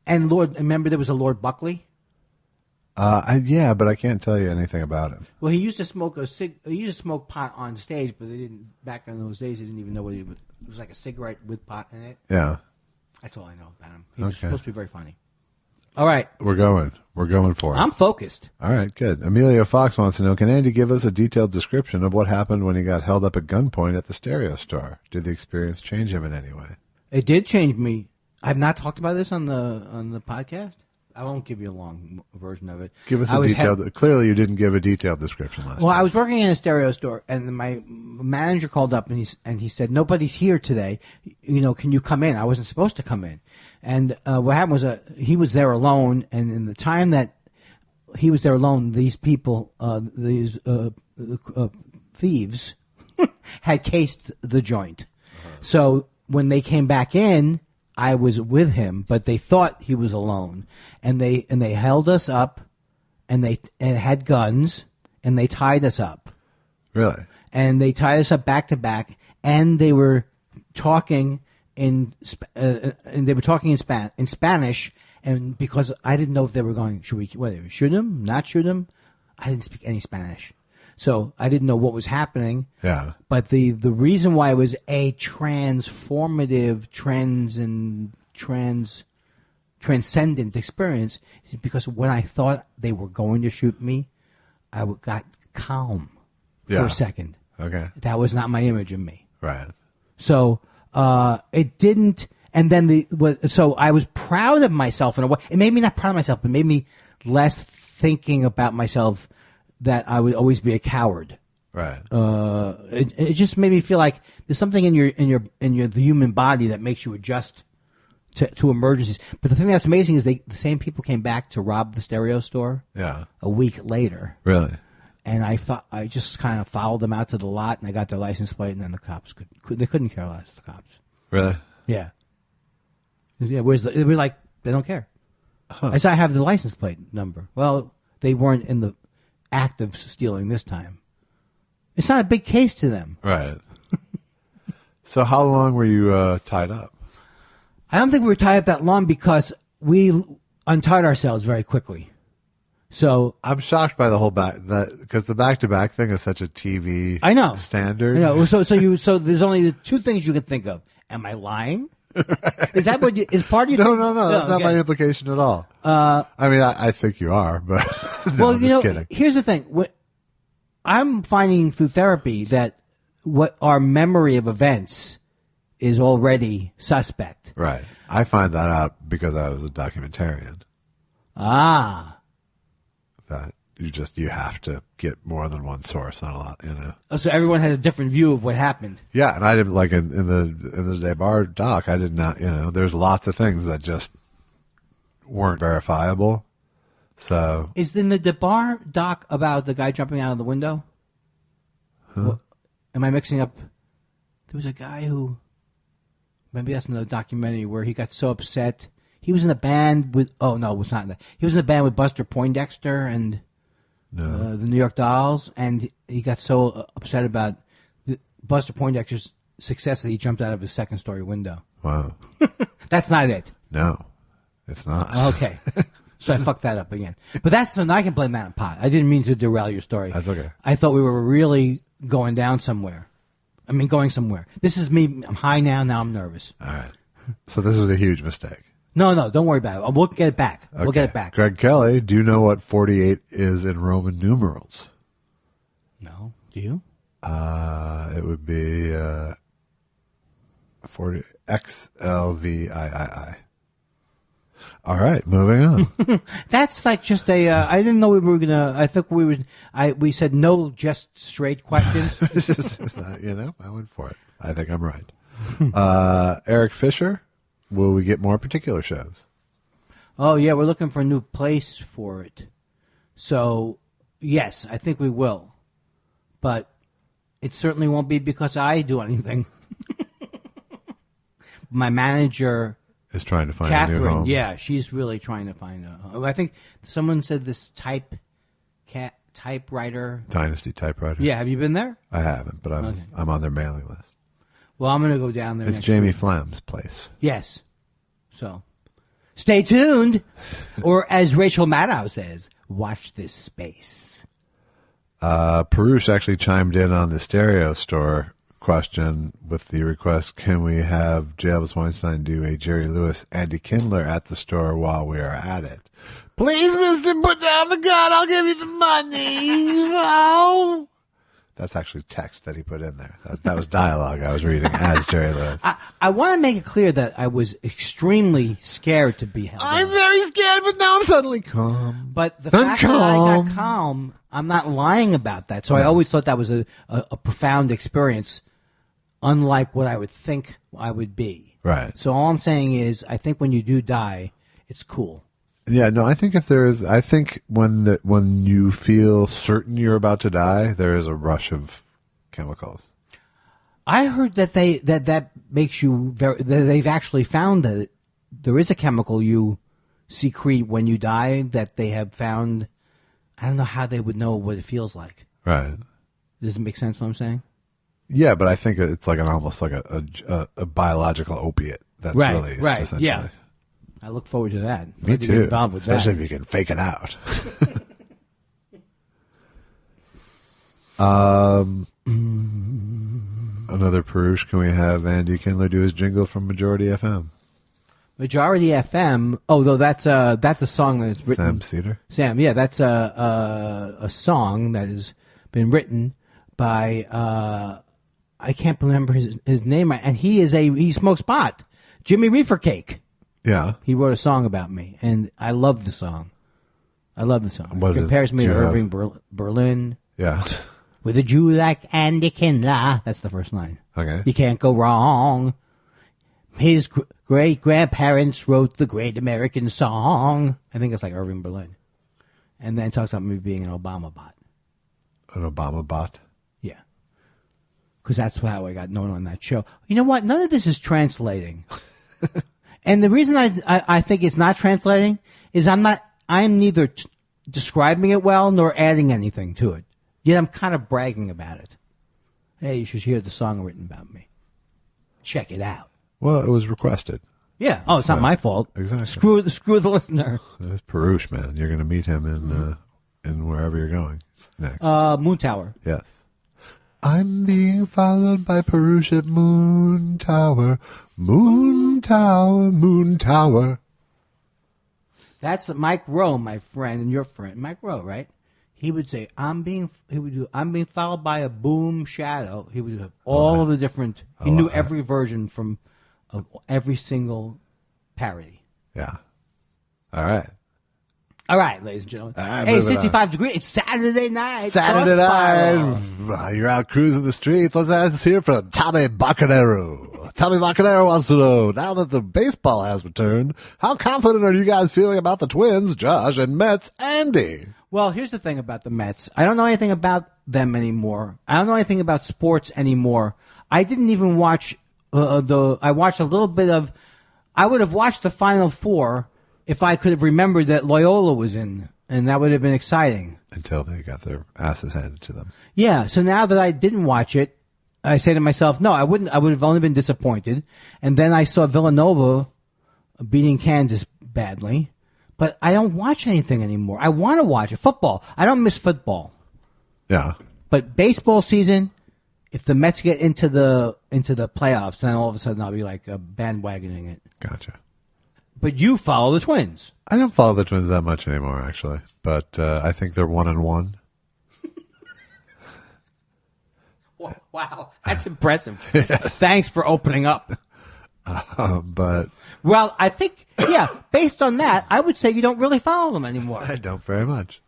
And remember there was a Lord Buckley? Yeah, but I can't tell you anything about him. Well, he used to smoke he used to smoke pot on stage, but they didn't. Back in those days, they didn't even know what it was like a cigarette with pot in it. Yeah, that's all I know about him. He was supposed to be very funny. All right, we're going for it. I'm focused. All right, good. Emilio Fox wants to know: can Andy give us a detailed description of what happened when he got held up at gunpoint at the Stereo Store? Did the experience change him in any way? It did change me. I've not talked about this on the podcast. I won't give you a long version of it. Give us a detailed. Clearly, you didn't give a detailed description last time. Well, I was working in a stereo store, and my manager called up and he said, "Nobody's here today. Can you come in?" I wasn't supposed to come in, and what happened was he was there alone, and in the time that he was there alone, these people, these thieves, had cased the joint. So when they came back in, I was with him, but they thought he was alone, and they held us up, and they had guns, and they tied us up. Really? And they tied us up back to back, and they were talking in Spanish, and because I didn't know if they were going, should we shoot him, not shoot him? I didn't speak any Spanish. So I didn't know what was happening. Yeah. But the reason why it was a transformative, transcendent experience is because when I thought they were going to shoot me, I got calm for a second. Okay. That was not my image of me. Right. So it didn't. And then so I was proud of myself in a way. It made me not proud of myself, but made me less thinking about myself that I would always be a coward. Right. It just made me feel like there's something in the human body that makes you adjust to emergencies. But the thing that's amazing is the same people came back to rob the stereo store. Yeah. A week later. Really. And I just kind of followed them out to the lot, and I got their license plate, and then the cops they couldn't care less. The cops. Really. Yeah. Yeah. They were like, they don't care. Huh. I said, I have the license plate number. Well, they weren't in the act of stealing this time. It's not a big case to them. Right. So how long were you tied up? I don't think we were tied up that long because we untied ourselves very quickly. So I'm shocked by the whole because the back-to-back thing is such a TV standard. I know. So there's only the two things you can think of. Am I lying? Is that what is part of your No, that's not my implication at all. I mean, I think you are, but no, I'm just kidding. Here's the thing. I'm finding through therapy that what our memory of events is already suspect. Right. I find that out because I was a documentarian. Ah. That you have to get more than one source on a lot, So everyone has a different view of what happened. Yeah, and I didn't like in the DeBar doc. I did not, there's lots of things that just weren't verifiable. So is in the DeBar doc about the guy jumping out of the window? Huh? Well, am I mixing up? There was a guy who maybe that's another documentary where he got so upset. He was in a band with. Oh no, it was not that. He was in a band with Buster Poindexter and. No. The New York Dolls, and he got so upset about Buster Poindexter's success that he jumped out of his second-story window. Wow. That's not it. No, it's not. Okay. So I fucked that up again. But I can blame that on pot. I didn't mean to derail your story. That's okay. I thought we were really going down somewhere. Going somewhere. This is me. I'm high now. Now I'm nervous. All right. So this was a huge mistake. No, don't worry about it. We'll get it back. Okay. We'll get it back. Greg Kelly, do you know what 48 is in Roman numerals? No. Do you? It would be 40 XLVIII. All right, moving on. That's like just I didn't know we were gonna. I think we said no, just straight questions. It's not, I went for it. I think I'm right. Eric Fisher. Will we get more particular shows? Oh, yeah, we're looking for a new place for it. So, yes, I think we will. But it certainly won't be because I do anything. My manager is trying to find Catherine, a new home. Yeah, she's really trying to find a home. I think someone said this typewriter. Dynasty typewriter. Yeah, have you been there? I haven't, but I'm on their mailing list. Well, I'm going to go down there. It's Jamie Flam's place. Yes. So, stay tuned. Or as Rachel Maddow says, watch this space. Perush actually chimed in on the Stereo Store question with the request, can we have Elvis Weinstein do a Jerry Lewis, Andy Kindler at the store while we are at it? Please, mister, put down the gun. I'll give you the money. Oh. That's actually text that he put in there. That was dialogue I was reading as Jerry Lewis. I want to make it clear that I was extremely scared to be held. I'm very scared, but now I'm suddenly calm. But the fact that I got calm, I'm not lying about that. So I always thought that was a profound experience, unlike what I would think I would be. Right. So all I'm saying is, I think when you do die, it's cool. Yeah, no, I think when you feel certain you're about to die, there is a rush of chemicals. I heard that that makes you that they've actually found that there is a chemical you secrete when you die that they have found. I don't know how they would know what it feels like. Right. Does it make sense what I'm saying? Yeah, but I think it's like almost like a biological opiate that's released. Right. Essentially. Yeah. I look forward to that. Me too. Especially if you can fake it out. Another Perush. Can we have Andy Kindler do his jingle from Majority FM? Majority FM. Oh, though that's a song that is written. Sam Cedar. Sam, yeah, that's a song that has been written by I can't remember his name, and he smokes pot. Jimmy Reefer Cake. Yeah. He wrote a song about me, and I love the song. It compares me to Irving Berlin. Yeah. With a Jew like Andy Kindler. That's the first line. Okay. You can't go wrong. His great-grandparents wrote the great American song. I think it's like Irving Berlin. And then it talks about me being an Obama bot. An Obama bot? Yeah. Because that's how I got known on that show. You know what? None of this is translating. And the reason I think it's not translating is I'm neither describing it well nor adding anything to it. Yet I'm kind of bragging about it. Hey, you should hear the song written about me. Check it out. Well, it was requested. Yeah. Oh, it's not my fault. Exactly. Screw the listener. That's Perush, man. You're going to meet him in wherever you're going next. Moon Tower. Yes. I'm being followed by Perush at Moon Tower. Moon Tower, Moon Tower. That's Mike Rowe, my friend, and your friend. Mike Rowe, right? He would say, I'm being followed by a boom shadow. He would have all of the different, he knew every version of every single parody. Yeah. All right. All right, ladies and gentlemen. Right, hey, 65 degrees. It's Saturday night. Saturday night. You're out cruising the streets. Let's hear from Tommy Baccanero. Tommy Baccanero wants to know, now that the baseball has returned, how confident are you guys feeling about the Twins, Josh, and Mets, Andy? Well, here's the thing about the Mets. I don't know anything about them anymore. I don't know anything about sports anymore. I didn't even watch I watched a little bit of. I would have watched the Final Four if I could have remembered that Loyola was in, and that would have been exciting. Until they got their asses handed to them. Yeah. So now that I didn't watch it, I say to myself, no, I wouldn't. I would have only been disappointed. And then I saw Villanova beating Kansas badly. But I don't watch anything anymore. I want to watch it. Football. I don't miss football. Yeah. But baseball season, if the Mets get into the playoffs, then all of a sudden I'll be like bandwagoning it. Gotcha. But you follow the Twins. I don't follow the Twins that much anymore, actually. But I think they're 1-1. Wow, that's impressive. Yes. Thanks for opening up. But well, I think based on that, I would say you don't really follow them anymore. I don't very much.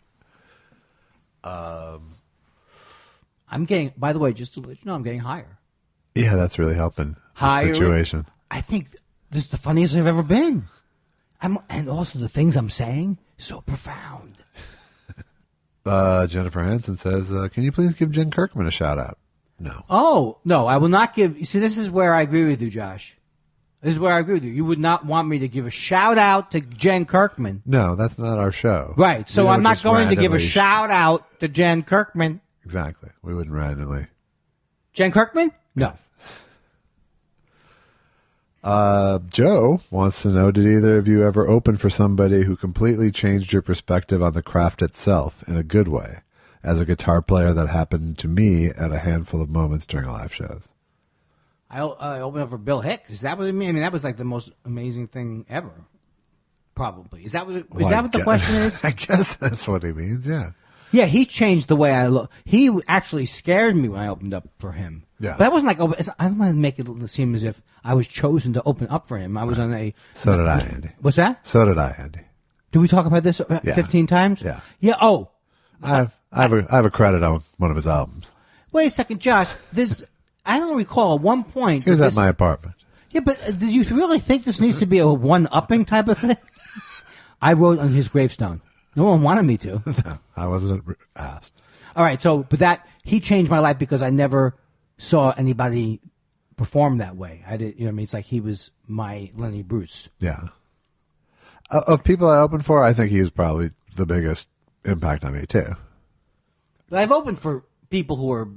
I'm getting. By the way, just to let you know, I'm getting higher. Yeah, that's really helping Higher the situation. I think this is the funniest I've ever been. And also the things I'm saying so profound. Jennifer Hansen says, "Can you please give Jen Kirkman a shout out?" No. Oh no, I will not give. You see, this is where I agree with you, Josh. This is where I agree with you. You would not want me to give a shout out to Jen Kirkman. No, that's not our show. Right. So I'm not going to give a shout out to Jen Kirkman. Exactly. We wouldn't randomly. Jen Kirkman? No. Yes. Joe wants to know, did either of you ever open for somebody who completely changed your perspective on the craft itself in a good way? As a guitar player, that happened to me at a handful of moments during live shows. I opened up for Bill Hicks. Is that what it mean? I mean, that was like the most amazing thing ever. Probably. Is that what the question is? I guess that's what he means, yeah. Yeah, he changed the way I look. He actually scared me when I opened up for him. Yeah. But that wasn't like, I don't want to make it seem as if I was chosen to open up for him. I was on a... So did I, Andy. What's that? So did I, Andy. Did we talk about this 15 times? Yeah. Yeah, oh. I have a credit on one of his albums. Wait a second, Josh. I don't recall at one point... He was at my apartment. Yeah, but did you really think this needs to be a one-upping type of thing? I wrote on his gravestone. No one wanted me to. No, I wasn't asked. All right, he changed my life because I never saw anybody perform that way. I did, it's like he was my Lenny Bruce. Yeah. Of people I opened for, I think he was probably the biggest impact on me too. But I've opened for people who are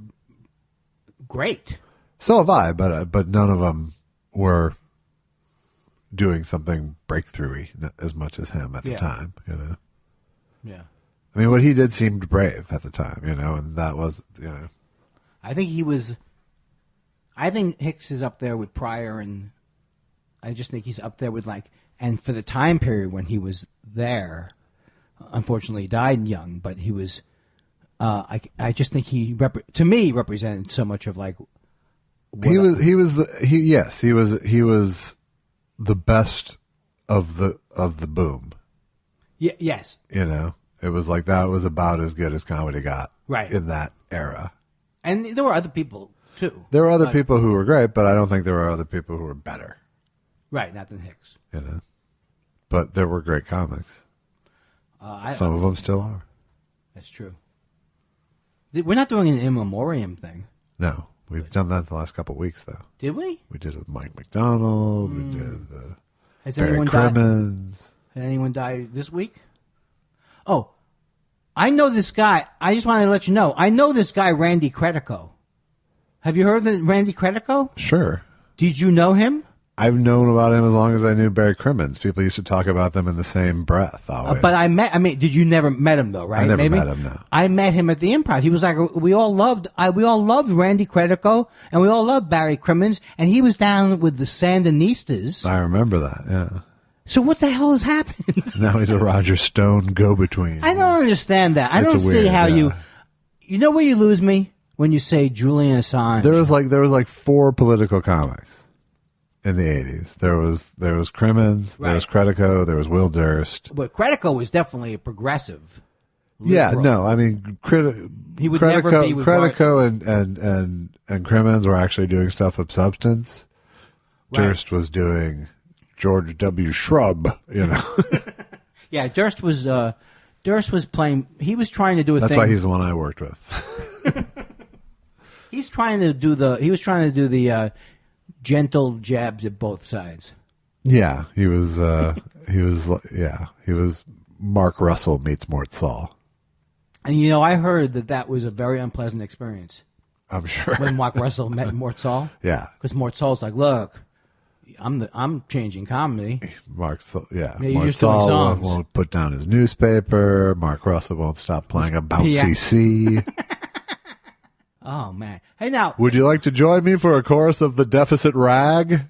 great. So have I, but none of them were doing something breakthrough-y as much as him at the time, Yeah. I mean, what he did seemed brave at the time, and that was, I think Hicks is up there with Pryor, and I just think he's up there with and for the time period when he was there, unfortunately he died young, but he was, I just think he to me represented so much of he was the best of the boom. Yeah, yes. It was like that was about as good as comedy got in that era. And there were other people, too. There were other people who were great, but I don't think there were other people who were better. Right, not than Hicks. But there were great comics. Some of them still are. That's true. We're not doing an in memoriam thing. No. We've done that the last couple of weeks, though. Did we? We did it with Mike McDonald. We did Barry Crimmins. Has anyone died this week? Oh, I know this guy. I just wanted to let you know. I know this guy, Randy Credico. Have you heard of Randy Credico? Sure. Did you know him? I've known about him as long as I knew Barry Crimmins. People used to talk about them in the same breath always. But did you never met him though, right? I never met him, no. I met him at the Improv. He was like, we all loved Randy Credico, and we all loved Barry Crimmins, and he was down with the Sandinistas. I remember that, yeah. So what the hell has happened? Now he's a Roger Stone go-between. I don't understand that. I don't see how you know where you lose me? When you say Julian Assange. There was like 4 political comics in the 80s. There was Crimmins, there was Credico, there was Will Durst. But Credico was definitely a progressive. Liberal. Yeah, no, I mean he would never be with Credico and Crimmins were actually doing stuff of substance. Durst was doing George W. Shrub, Yeah, Durst was playing. He was trying to do a thing. That's why he's the one I worked with. He was trying to do the gentle jabs at both sides. Yeah, he was Mark Russell meets Mort Saul. And I heard that was a very unpleasant experience. I'm sure. When Mark Russell met Mort Saul. Yeah. Because Mort Saul's like, look, I'm changing comedy. Mort Saul won't put down his newspaper. Mark Russell won't stop playing a bouncy C. Oh, man. Hey, now. Would you like to join me for a chorus of the deficit rag?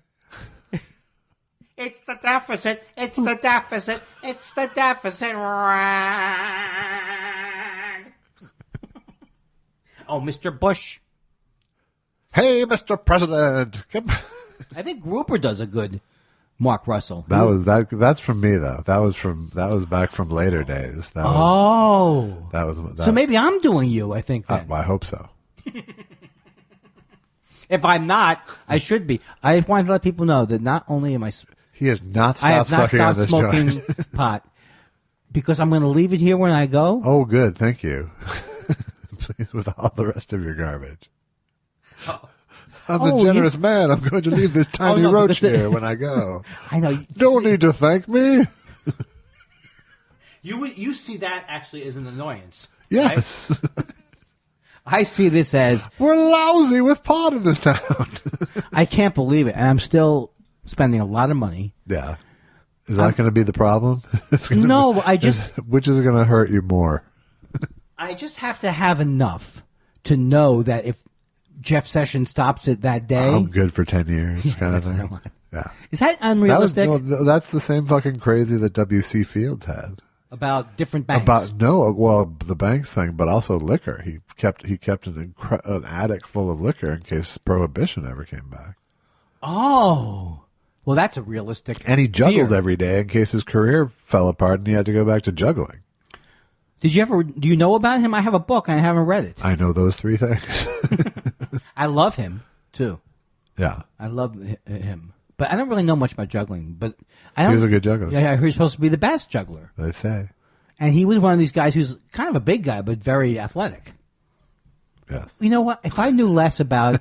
It's the deficit. It's the deficit. It's the deficit rag. Oh, Mr. Bush. Hey, Mr. President. I think Grouper does a good Mark Russell. That's from me though. That was back from later days. So maybe I'm doing you. I think then. I hope so. If I'm not, I should be. I wanted to let people know that not only am I. He has not stopped smoking pot because I'm going to leave it here when I go. Oh, good. Thank you. Please, with all the rest of your garbage. Oh. I'm a generous man. I'm going to leave this tiny roach here when I go. I know. Don't need to thank me. You see that actually as an annoyance. Yes. Right? I see this as we're lousy with pot in this town. I can't believe it, and I'm still spending a lot of money. Yeah. Is that going to be the problem? Which is going to hurt you more? I just have to have enough to know that if Jeff Sessions stops it that day, I'm good for 10 years, kind of thing. Yeah. Is that unrealistic? That's the same fucking crazy that W.C. Fields had. About different banks. The banks thing, but also liquor. He kept an attic full of liquor in case Prohibition ever came back. Oh. Well, that's a realistic And he juggled fear. every day in case his career fell apart and he had to go back to juggling. Do you know about him? I have a book and I haven't read it. I know those three things. I love him, too. Yeah. I love him. But I don't really know much about juggling. But he was a good juggler. Yeah, I heard he's supposed to be the best juggler. They say. And he was one of these guys who's kind of a big guy, but very athletic. Yes. You know what? If I knew less about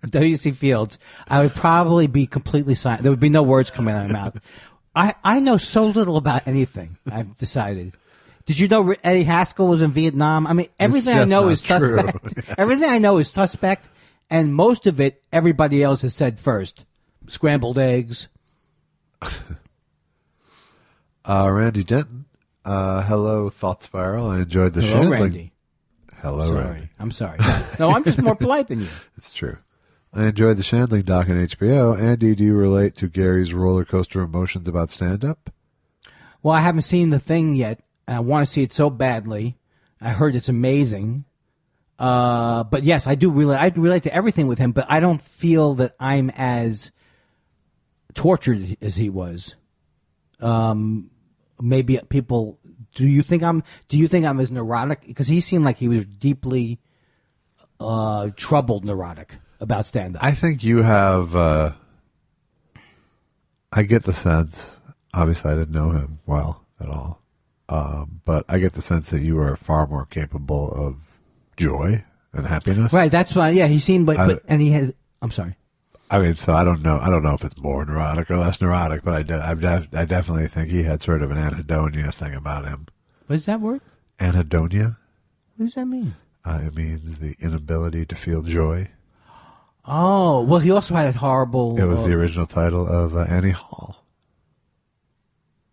W.C. Fields, I would probably be completely silent. There would be no words coming out of my mouth. I know so little about anything, I've decided. Did you know Eddie Haskell was in Vietnam? I mean, everything I know is suspect. Everything I know is suspect, and most of it, everybody else has said first. Scrambled eggs. Randy Denton. Hello, Thought Spiral. I enjoyed the show. Hello, Randy. Hello, Randy. I'm sorry. No, I'm just more polite than you. It's true. I enjoyed the Shandling doc on HBO. Andy, do you relate to Gary's roller coaster emotions about stand-up? Well, I haven't seen the thing yet, and I want to see it so badly. I heard it's amazing. But yes, I do relate. I relate to everything with him, but I don't feel that I'm as tortured as he was. Maybe people. Do you think I'm as neurotic? Because he seemed like he was deeply troubled, neurotic about stand-up. I think you have. I get the sense. Obviously, I didn't know him well at all, but I get the sense that you are far more capable of joy and happiness. Right. That's why. Yeah, he seemed like. And he had. I'm sorry. I mean, so I don't know. I don't know if it's more neurotic or less neurotic, but I definitely think he had sort of an anhedonia thing about him. What is that word? Anhedonia. What does that mean? It means the inability to feel joy. Oh, well, he also had a horrible... It was the original title of Annie Hall.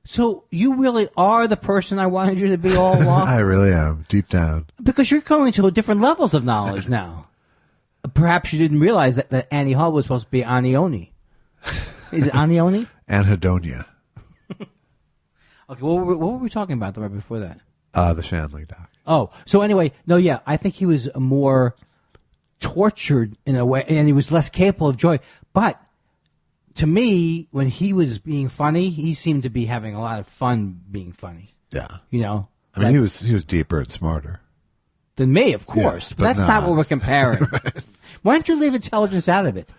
So you really are the person I wanted you to be all along? I really am, deep down. Because you're going to different levels of knowledge now. Perhaps you didn't realize that Annie Hall was supposed to be Anioni. Is it Anioni? Anhedonia. Okay, what were we talking about right before that? The Shandling doc. Oh, so anyway, no, yeah, I think he was more tortured in a way, and he was less capable of joy. But to me, when he was being funny, he seemed to be having a lot of fun being funny. Yeah. You know? I mean, he was deeper and smarter. Than me, of course. Yes, but that's not what we're comparing. Right. Why don't you leave intelligence out of it,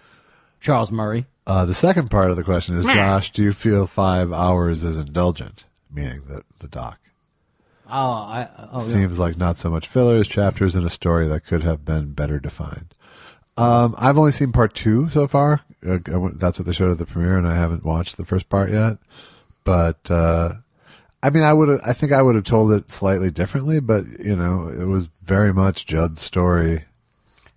Charles Murray? The second part of the question is, Josh, do you feel 5 hours is indulgent? Meaning the doc. Seems like not so much fillers, chapters in a story that could have been better defined. I've only seen part 2 so far. That's what they showed at the premiere, and I haven't watched the first part yet. But I mean, I think I would have told it slightly differently, but you know, it was very much Judd's story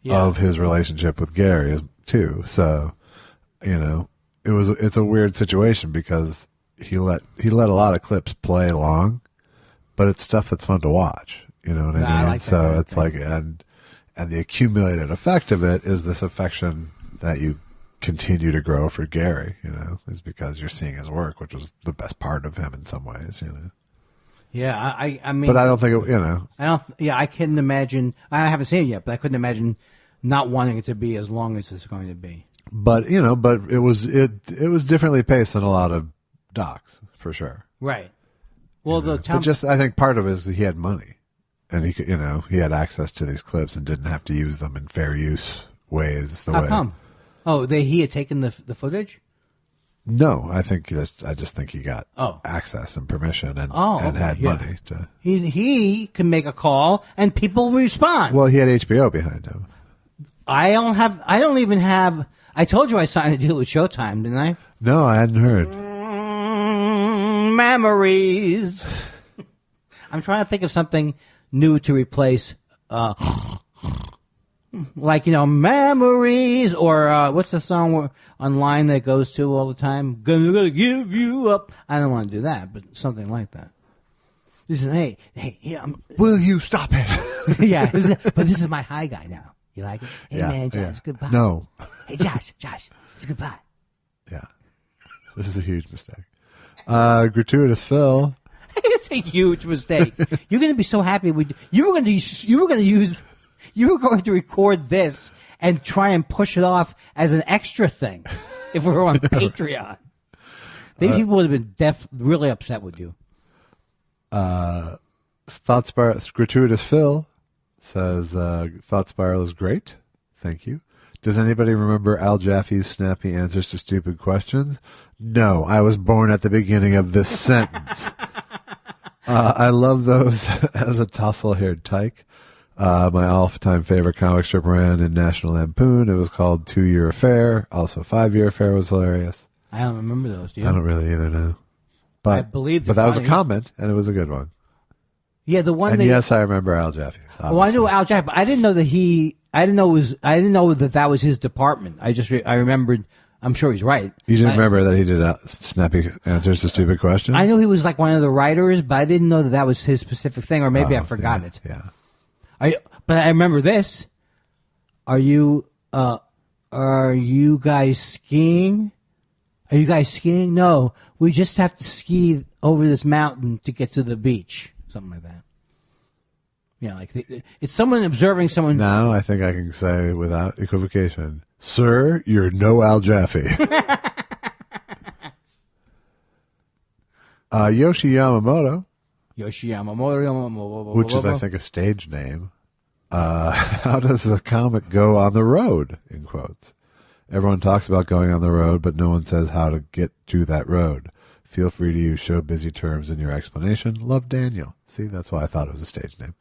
of his relationship with Gary too. So, you know, it's a weird situation because he let a lot of clips play along, but it's stuff that's fun to watch. You know what I mean? I like so that. it's like, and the accumulated effect of it is this affection that you continue to grow for Gary, you know, is because you're seeing his work, which was the best part of him in some ways, you know. Yeah, I mean, but I don't think you know. I couldn't imagine. I haven't seen it yet, but I couldn't imagine not wanting it to be as long as it's going to be. But you know, it was differently paced than a lot of docs for sure. Right. Well, but I think part of it is that he had money, and he could, you know, he had access to these clips and didn't have to use them in fair use ways. How come? Oh, he had taken the footage? No, I just think he got access and permission and had money to. He can make a call and people respond. Well, he had HBO behind him. I don't even have. I told you I signed a deal with Showtime, didn't I? No, I hadn't heard. Memories. I'm trying to think of something new to replace. Like, memories, or what's the song online that goes to all the time? Gonna give you up. I don't want to do that, but something like that. Listen, hey, will you stop it? Yeah, but this is my high guy now. You like it? Hey, man, Josh, it's goodbye. No. Hey, Josh, it's goodbye. Yeah. This is a huge mistake. Gratuitous Phil. It's a huge mistake. You're going to be so happy you were going to record this and try and push it off as an extra thing if we were on Patreon. These people would have been really upset with you. Thought Spiral, Gratuitous Phil says, Thought Spiral is great. Thank you. Does anybody remember Al Jaffe's snappy answers to stupid questions? No, I was born at the beginning of this sentence. I love those as a tousle-haired tyke. My all-time favorite comic strip ran in National Lampoon. It was called 2-Year Affair. Also, 5-Year Affair was hilarious. I don't remember those, do you? I don't really either, no. But, I believe but that was a comment, and it was a good one. Yeah, the one. And yes, I remember Al Jaffe. Well, I knew Al Jaffe, but I didn't know that I didn't know that was his department. I remembered. I'm sure he's right. You didn't remember that he did snappy answers to stupid questions? I knew he was like one of the writers, but I didn't know that was his specific thing, or maybe I forgot it. Yeah. But I remember this. Are you guys skiing? Are you guys skiing? No, we just have to ski over this mountain to get to the beach. Something like that. Yeah, like it's someone observing someone. Now I think I can say without equivocation, sir, you're no Al Jaffe. Yoshi Yamamoto. Which is, I think, a stage name. How does a comic go on the road, in quotes? Everyone talks about going on the road, but no one says how to get to that road. Feel free to use show busy terms in your explanation. Love, Daniel. See, that's why I thought it was a stage name.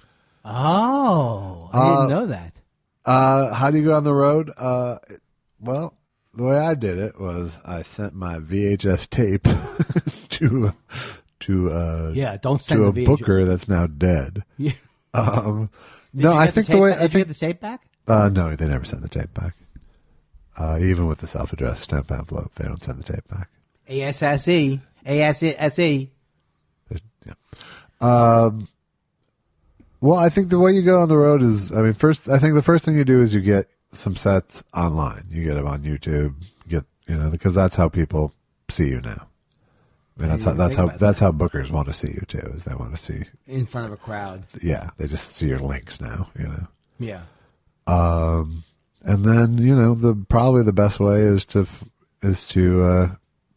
Oh, I didn't know that. How do you go on the road? Well, the way I did it was I sent my VHS tape to a booker that's now dead. Yeah. No, I think the way did you get the tape back? No, they never send the tape back. Even with the self-addressed stamp envelope, they don't send the tape back. ASSE. ASSE. Yeah. Well, I think the way you go on the road is, I think the first thing you do is you get some sets online. You get them on YouTube. Because that's how people see you now. I mean, that's how bookers want to see you too. Is they want to see in front of a crowd. Yeah, they just see your links now. Yeah. And then probably the best way is to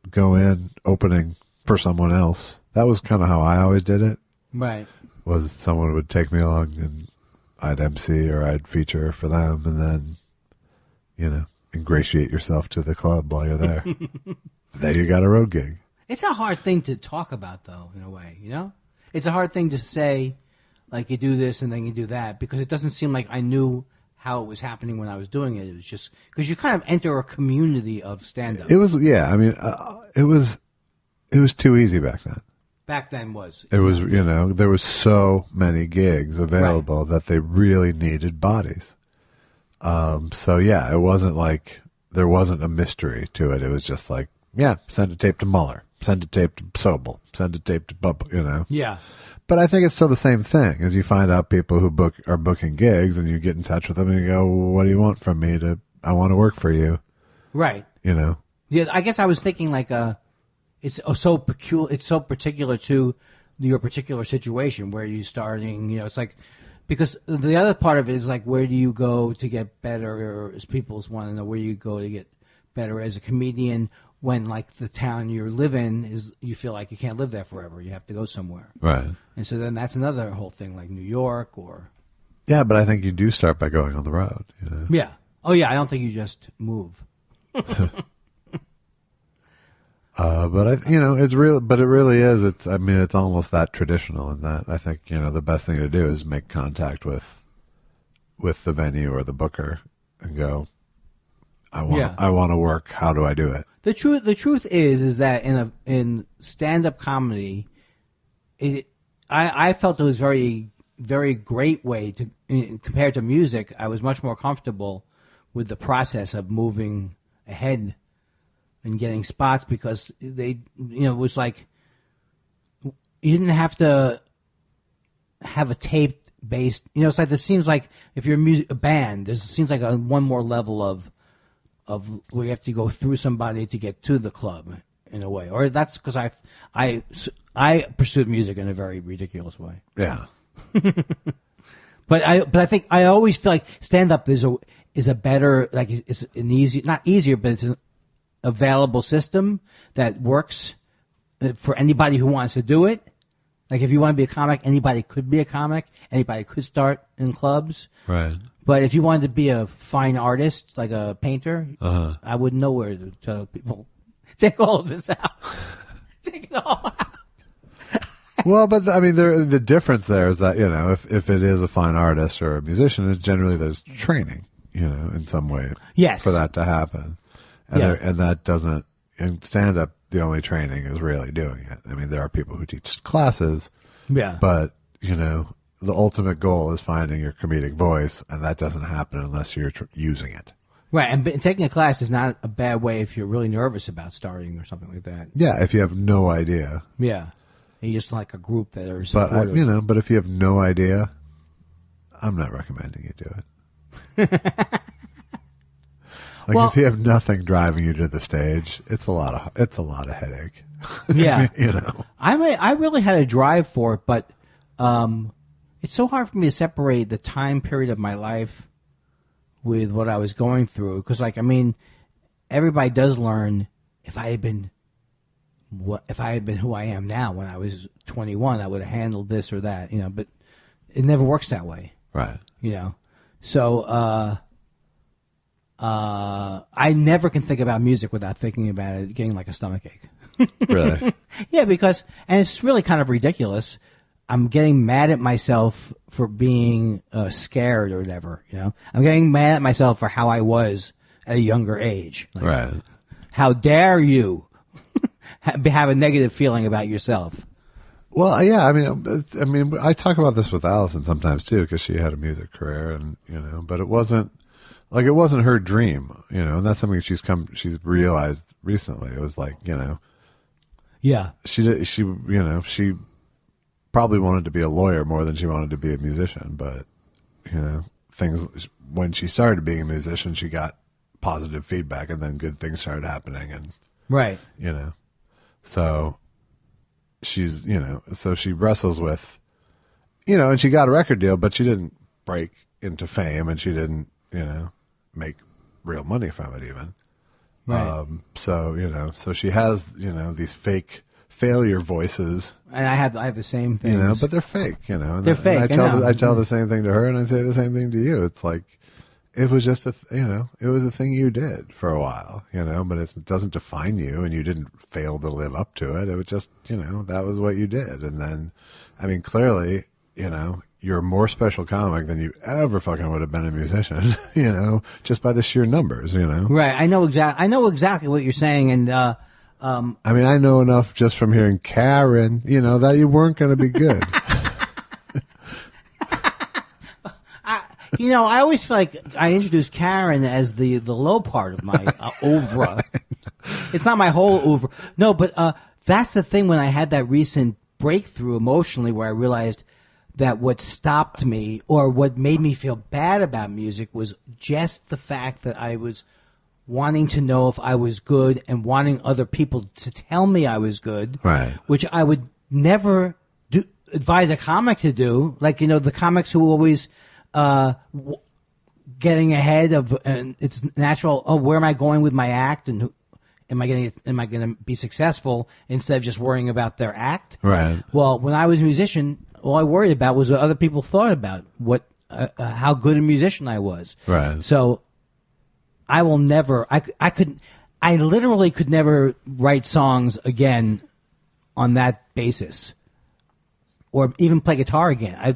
go in opening for someone else. That was kind of how I always did it. Right. Was someone would take me along and I'd MC or I'd feature for them, and then ingratiate yourself to the club while you're there. There you got a road gig. It's a hard thing to talk about, though, in a way, It's a hard thing to say, like, you do this and then you do that, because it doesn't seem like I knew how it was happening when I was doing it. It was just because you kind of enter a community of stand-up. It was, yeah. I mean, it was too easy back then. Back then was. It was, there was so many gigs available that they really needed bodies. So yeah, it wasn't like there wasn't a mystery to it. It was just like, yeah, send a tape to Mueller, send a tape to Sobel, send a tape to Bubba, Yeah. But I think it's still the same thing as you find out people who are booking gigs, and you get in touch with them and you go, well, what do you want from me? I want to work for you. Right. Yeah, I guess I was thinking like it's so particular to your particular situation where you're starting, it's like, because the other part of it is like, where do you go to get better, or as people want to know, where you go to get better as a comedian when, like, the town you live in is, you feel like you can't live there forever. You have to go somewhere. Right. And so then that's another whole thing, like New York or... Yeah, but I think you do start by going on the road. Yeah. Oh, yeah, I don't think you just move. But it's real. But it really is. It's almost that traditional in that I think the best thing to do is make contact with the venue or the booker and go, I want to work. How do I do it? The truth is that in stand-up comedy, I felt it was very very great way to, compared to music, I was much more comfortable with the process of moving ahead and getting spots because it was like you didn't have to have a tape based. It's like this seems like if you're a band, this seems like one more level of where you have to go through somebody to get to the club in a way. Or that's because I pursued music in a very ridiculous way. Yeah. But I think I always feel like stand up is a better, like it's an not easier, but it's an available system that works for anybody who wants to do it. Like if you want to be a comic, anybody could be a comic. Anybody could start in clubs. Right. But if you wanted to be a fine artist, like a painter, I wouldn't know where to tell people, take all of this out. Take it all out. Well, but I mean, the difference there is that, if it is a fine artist or a musician, it's generally there's training, in some way. Yes. For that to happen. And that doesn't, in stand-up, the only training is really doing it. I mean, there are people who teach classes. Yeah. But, the ultimate goal is finding your comedic voice, and that doesn't happen unless you're using it. Right, and taking a class is not a bad way if you're really nervous about starting or something like that. Yeah, if you have no idea. Yeah. And you just like a group that are supportive. But, but if you have no idea, I'm not recommending you do it. If you have nothing driving you to the stage, it's a lot of headache. Yeah. I really had a drive for it, but it's so hard for me to separate the time period of my life with what I was going through. Because, everybody does learn. If I had been who I am now when I was 21, I would have handled this or that, but it never works that way. Right. So I never can think about music without thinking about it getting like a stomachache. Really? Yeah, because, and it's really kind of ridiculous. I'm getting mad at myself for being scared or whatever, I'm getting mad at myself for how I was at a younger age. Right. How dare you have a negative feeling about yourself? Well, yeah, I talk about this with Allison sometimes too, because she had a music career, and but it wasn't her dream, and that's something she's realized recently. It was like, yeah, she probably wanted to be a lawyer more than she wanted to be a musician, but things, when she started being a musician, she got positive feedback, and then good things started happening, and right, so she's, so she wrestles with, and she got a record deal, but she didn't break into fame, and she didn't, make real money from it even. Right. So she has, these fake failure voices. And I have the same thing. But they're fake, They're fake. I tell the same thing to her, and I say the same thing to you. It's like, it was just it was a thing you did for a while, but it doesn't define you, and you didn't fail to live up to it. It was just, that was what you did. And then, clearly, you're a more special comic than you ever fucking would have been a musician, just by the sheer numbers, Right. I know exactly what you're saying. And, I know enough just from hearing Karen, that you weren't going to be good. I always feel like I introduced Karen as the low part of my oeuvre. It's not my whole oeuvre. No, but that's the thing when I had that recent breakthrough emotionally where I realized that what stopped me or what made me feel bad about music was just the fact that I was wanting to know if I was good and wanting other people to tell me I was good, right? Which I would never advise a comic to do. Like, the comics who always getting ahead of, and it's natural. Oh, where am I going with my act, and am I going to be successful instead of just worrying about their act? Right. Well, when I was a musician, all I worried about was what other people thought about how good a musician I was. Right. So I will never. I literally could never write songs again on that basis, or even play guitar again. I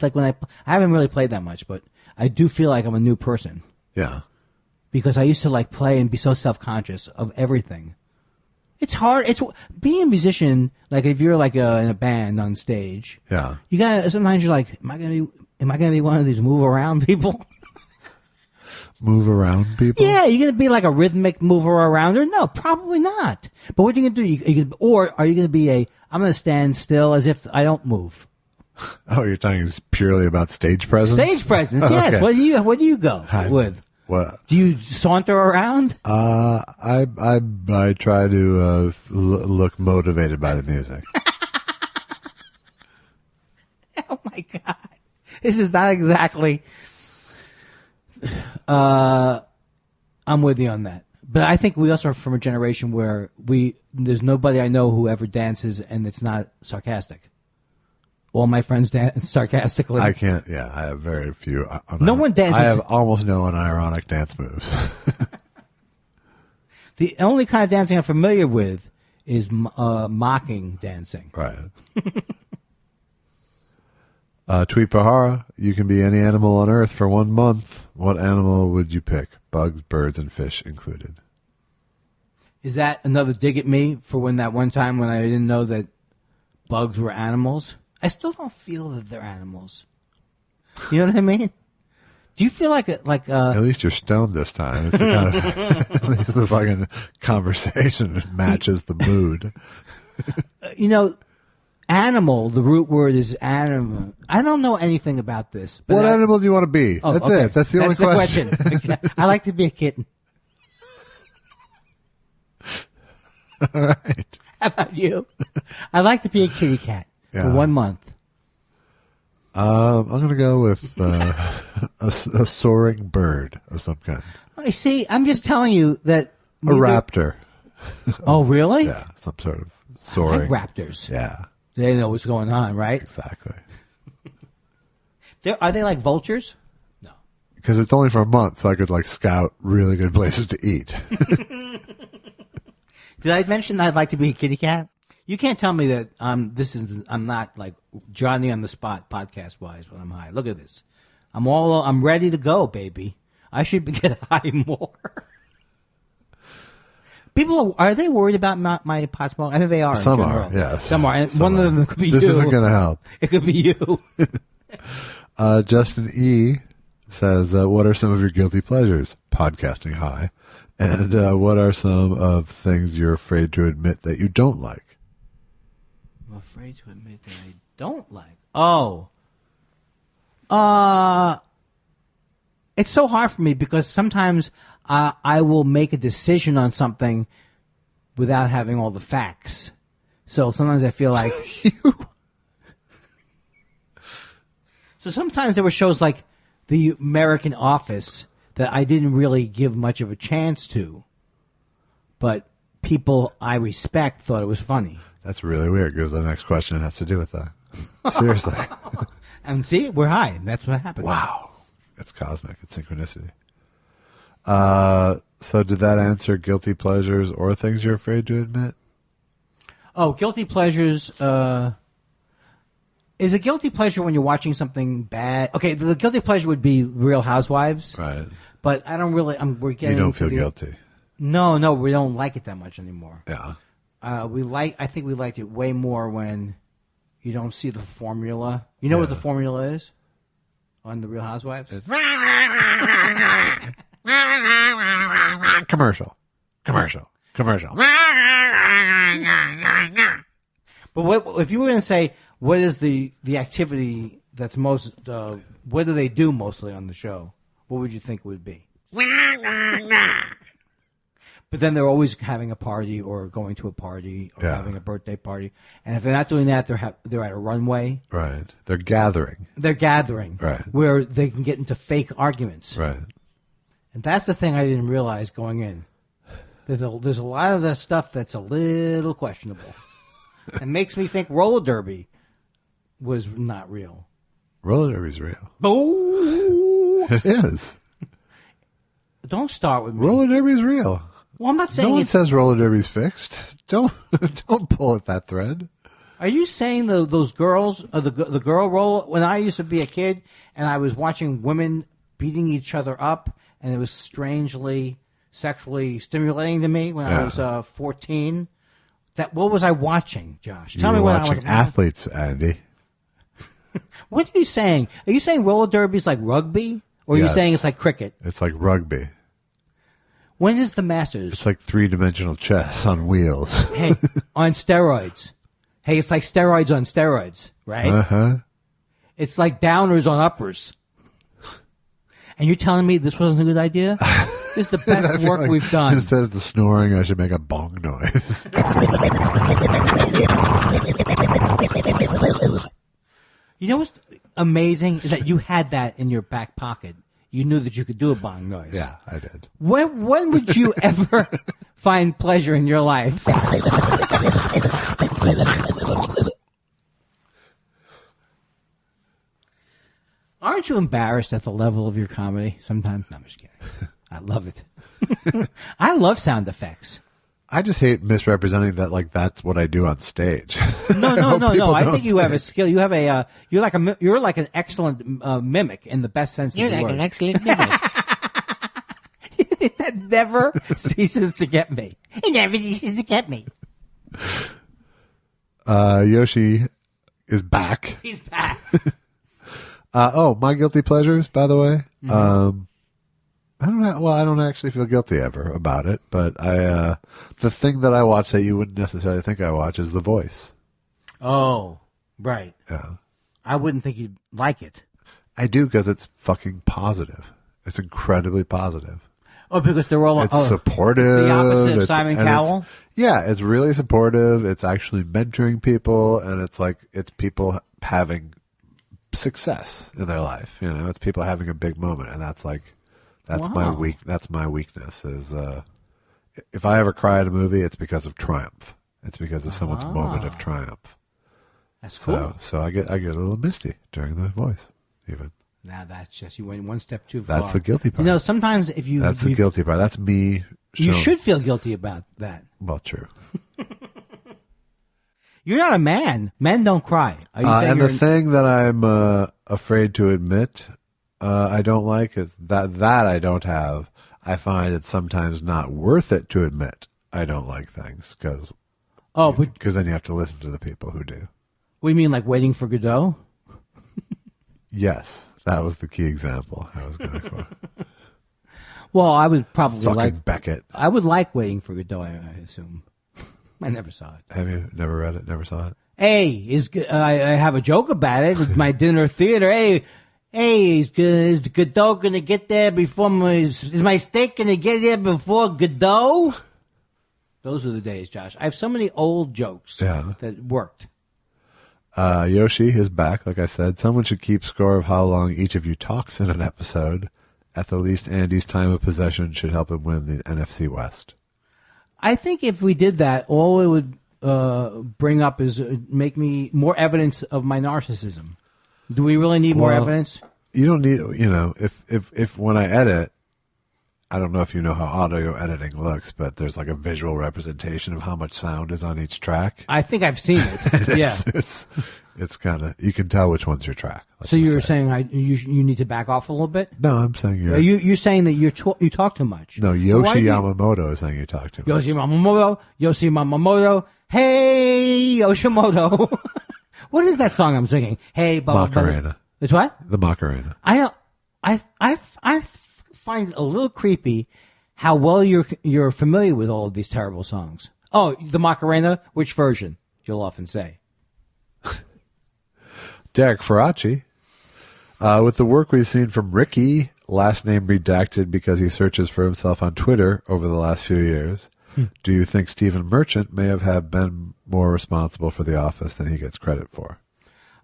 haven't really played that much, but I do feel like I'm a new person. Yeah. Because I used to play and be so self-conscious of everything. It's hard. It's being a musician. Like if you're in a band on stage. Yeah. You gotta. Sometimes you're like, am I gonna be am I going to be one of these move around people? Move around people? Yeah, you're going to be like a rhythmic mover arounder? No, probably not. But what are you going to do? Or are you going to be I'm going to stand still as if I don't move? Oh, you're talking purely about stage presence? Stage presence, yes. Okay. What do you go with? What? Do you saunter around? I try to look motivated by the music. Oh my God. This is not exactly I'm with you on that. But I think we also are from a generation where there's nobody I know who ever dances and it's not sarcastic. All my friends dance sarcastically. I can't. Yeah, I have very few. No one dances. I have almost no unironic dance moves. The only kind of dancing I'm familiar with is mocking dancing. Right. Tweet Pahara, you can be any animal on Earth for 1 month. What animal would you pick? Bugs, birds, and fish included. Is that another dig at me for when that one time when I didn't know that bugs were animals? I still don't feel that they're animals. You know what I mean? Do you feel like at least you're stoned this time. It's the kind of at least the fucking conversation matches the mood. Animal, the root word is animal. I don't know anything about this. What animal do you want to be? Oh, That's okay. it. That's the only question. I like to be a kitten. All right. How about you? I like to be a kitty cat for 1 month. I'm going to go with a soaring bird of some kind. I see. I'm just telling you that. A raptor. Oh, really? Yeah, some sort of soaring. I like raptors. Yeah. They know what's going on, right? Exactly. Are they like vultures? No. Because it's only for a month, so I could scout really good places to eat. Did I mention I'd like to be a kitty cat? You can't tell me that I'm not like Johnny on the spot podcast wise when I'm high. Look at this. I'm ready to go, baby. I should get high more. People are they worried about my pot smoke? I think they are. Some are, yes. Some are. And one of them could be this you. This isn't going to help. It could be you. Justin E. says, what are some of your guilty pleasures? Podcasting high. And what are some of things you're afraid to admit that you don't like? I'm afraid to admit that I don't like. Oh. It's so hard for me because sometimes I will make a decision on something without having all the facts. So sometimes I feel like So sometimes there were shows like The American Office that I didn't really give much of a chance to, but people I respect thought it was funny. That's really weird because the next question has to do with that. Seriously. And see, we're high. That's what happened. Wow. It's cosmic. It's synchronicity. So did that answer guilty pleasures or things you're afraid to admit? Oh, guilty pleasures. Is a guilty pleasure when you're watching something bad? Okay, the guilty pleasure would be Real Housewives. Right. But I don't really. We're getting. You don't feel guilty. No, we don't like it that much anymore. Yeah. I think we liked it way more when you don't see the formula. You know what the formula is on the Real Housewives? Commercial. But if you were going to say what is the activity that's most? What do they do mostly on the show? What would you think it would be? But then they're always having a party or going to a party or having a birthday party. And if they're not doing that, they're at a runway. Right. They're gathering. Right. Where they can get into fake arguments. Right. And that's the thing I didn't realize going in. There's a lot of that stuff that's a little questionable. It makes me think roller derby was not real. Roller derby's real. Oh! It is. Don't start with me. Roller derby's real. Well, I'm not saying no one says roller derby's fixed. Don't pull at that thread. Are you saying those girls, the girl roll? When I used to be a kid and I was watching women beating each other up, and it was strangely sexually stimulating to me when I was 14. What was I watching, Josh? Tell me what I was watching. Athletes, Andy. What are you saying? Are you saying roller derby is like rugby? Or are you saying it's like cricket? It's like rugby. When is the Masters? It's like 3-dimensional chess on wheels. Hey, on steroids. Hey, it's like steroids on steroids, right? Uh-huh. It's like downers on uppers. And you're telling me this wasn't a good idea? This is the best work like we've done. Instead of the snoring, I should make a bong noise. You know what's amazing is that you had that in your back pocket. You knew that you could do a bong noise. Yeah, I did. When would you ever find pleasure in your life? Aren't you embarrassed at the level of your comedy sometimes? No, I'm just kidding. I love it. I love sound effects. I just hate misrepresenting that like that's what I do on stage. No. I think you have a skill. You have a you're like an excellent mimic in the best sense of the word. You're like an excellent mimic. That never ceases to get me. It never ceases to get me. Yoshi is back. He's back. My guilty pleasures, by the way. Mm-hmm. I don't actually feel guilty ever about it, but the thing that I watch that you wouldn't necessarily think I watch is The Voice. Oh, right. Yeah. I wouldn't think you'd like it. I do because it's fucking positive. It's incredibly positive. Oh, because they're all supportive. It's the opposite of Simon Cowell. It's really supportive. It's actually mentoring people, and it's people having success in their life. You know, it's people having a big moment, and that's Wow. That's my weakness. Is if I ever cry at a movie, it's because of triumph. It's because of someone's moment of triumph. That's cool. So I get a little misty during The Voice, even. Now that's just you went one step too far. That's the guilty part. You know, sometimes if you that's the guilty part. That's me. You should feel guilty about that. Well, true. You're not a man. Men don't cry. Are you saying and the thing that I'm afraid to admit I don't like is that I don't have. I find it sometimes not worth it to admit I don't like things because then you have to listen to the people who do. What do you mean, like Waiting for Godot? Yes, that was the key example I was going for. Well, I would probably Fucking Beckett. I would like Waiting for Godot, I assume. I never saw it. Have you never read it? Never saw it? Hey, I have a joke about it at my dinner theater. Hey, is Godot going to get there before is my steak going to get there before Godot? Those are the days, Josh. I have so many old jokes that worked. Yoshi is back, like I said. Someone should keep score of how long each of you talks in an episode. At the least, Andy's time of possession should help him win the NFC West. I think if we did that, all it would bring up is make me more evidence of my narcissism. Do we really need more evidence? You don't need, if when I edit, I don't know if you know how audio editing looks, but there's like a visual representation of how much sound is on each track. I think I've seen it. Yeah. It's kind of, you can tell which one's your track. So you're saying you need to back off a little bit? No, I'm saying you're saying that you talk too much. No, Yoshi Yamamoto is saying you talk too much. Yoshi Yamamoto. Hey, Yoshimoto. What is that song I'm singing? Hey, Macarena. It's what? The Macarena. I find it a little creepy how well you're familiar with all of these terrible songs. Oh, the Macarena? Which version? You'll often say. Derek Faraci. With the work we've seen from Ricky, last name redacted because he searches for himself on Twitter over the last few years, do you think Stephen Merchant may have been more responsible for The Office than he gets credit for?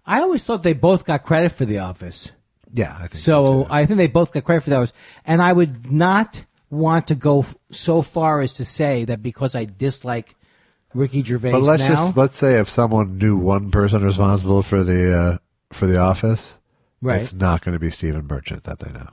I always thought they both got credit for The Office. Yeah, I think so. Too. I think they both got credit for The Office. And I would not want to go so far as to say that because I dislike Ricky Gervais but let's say if someone knew one person responsible for the Office, right, it's not going to be Stephen Merchant that they know.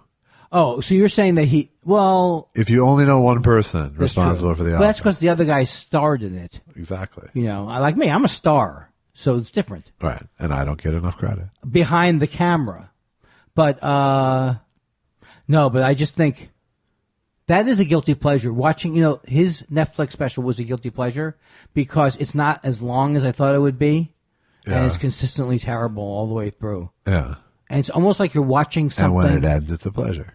Oh, so you're saying that if you only know one person responsible for the Office, that's because the other guy starred in it. Exactly. Like me, I'm a star, so it's different. Right, and I don't get enough credit behind the camera. But no, but I just think that is a guilty pleasure. Watching, his Netflix special was a guilty pleasure because it's not as long as I thought it would be. and it's consistently terrible all the way through. Yeah. And it's almost like you're watching something. And when it ends, it's a pleasure.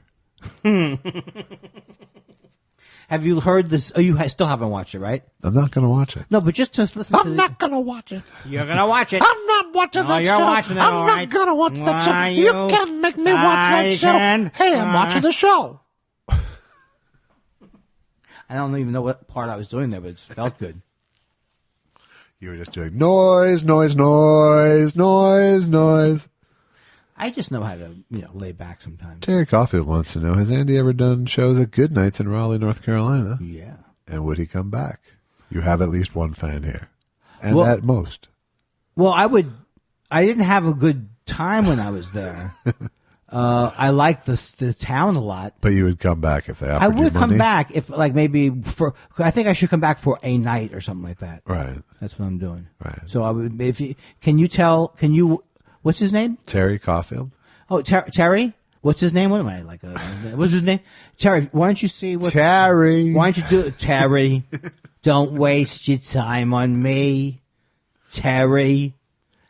Have you heard this? Oh, you still haven't watched it, right? I'm not going to watch it. No, but just listen to I'm not going to watch it. You're going to watch it. I'm not watching that you're show. watching it, I'm all not right. going to watch that show. Why You can't make me watch that show. Hey, I'm watching the show. I don't even know what part I was doing there, but it felt good. You were just doing noise, noise, noise, noise, noise. I just know how to, lay back sometimes. Terry Caulfield wants to know, has Andy ever done shows at Good Nights in Raleigh, North Carolina? Yeah. And would he come back? You have at least one fan here. And at most. Well, I didn't have a good time when I was there. I liked the town a lot. But you would come back if they offered you money? I would come back if, maybe I think I should come back for a night or something like that. Right. That's what I'm doing. Right. So I would, what's his name? Terry Caulfield. Oh, Terry? What's his name? What am I, what's his name? Terry, why don't you see what... Terry. Why don't you do it, Terry? Don't waste your time on me, Terry.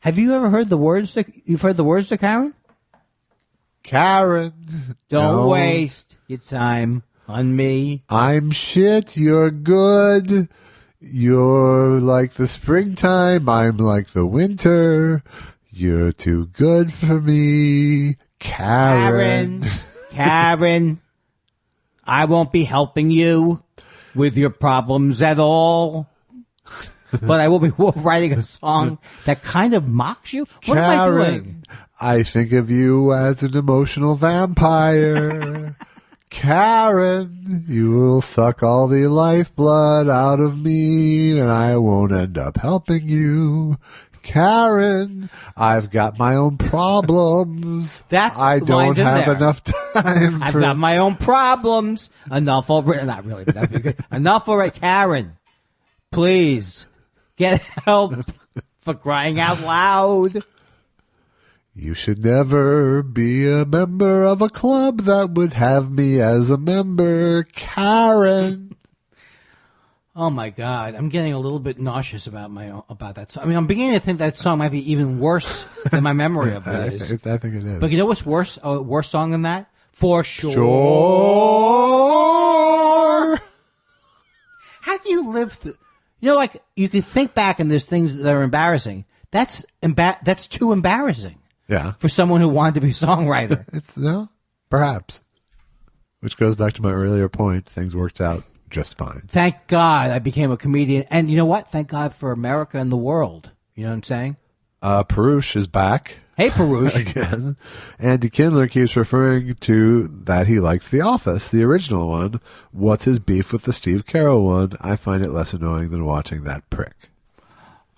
Have you ever heard the words you've heard the words to Karen? Karen. Don't waste your time on me. I'm shit. You're good. You're like the springtime. I'm like the winter. You're too good for me. Karen. Karen. I won't be helping you with your problems at all. But I will be writing a song that kind of mocks you. What am I doing? I think of you as an emotional vampire. Karen, you will suck all the lifeblood out of me, and I won't end up helping you. Karen, I've got my own problems. I don't have enough time. I've got my own problems. Enough already. Not really, but that'd be good. Enough already. Karen, please get help for crying out loud. You should never be a member of a club that would have me as a member, Karen. Oh my God, I'm getting a little bit nauseous about that song. I mean, I'm beginning to think that song might be even worse than my memory of it is. I think it is. But you know what's worse? A worse song than that? For sure. How do you live through? You can think back and there's things that are embarrassing. That's too embarrassing. Yeah. For someone who wanted to be a songwriter. Perhaps. Which goes back to my earlier point. Things worked out just fine. Thank God I became a comedian. And you know what? Thank God for America and the world. You know what I'm saying? Perush is back. Hey, Perush. Again. Andy Kindler keeps referring to that he likes The Office, the original one. What's his beef with the Steve Carell one? I find it less annoying than watching that prick.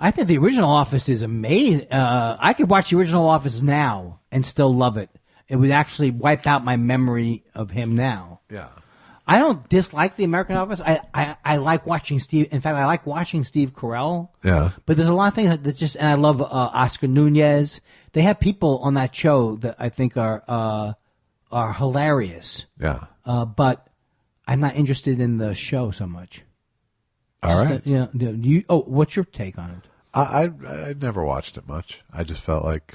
I think the original Office is amazing. I could watch the original Office now and still love it. It would actually wipe out my memory of him now. Yeah. I don't dislike the American Office. I like watching Steve. In fact, I like watching Steve Carell. Yeah. But there's a lot of things that just, and I love Oscar Nunez. They have people on that show that I think are hilarious. Yeah. But I'm not interested in the show so much. All right. What's your take on it? I never watched it much. I just felt like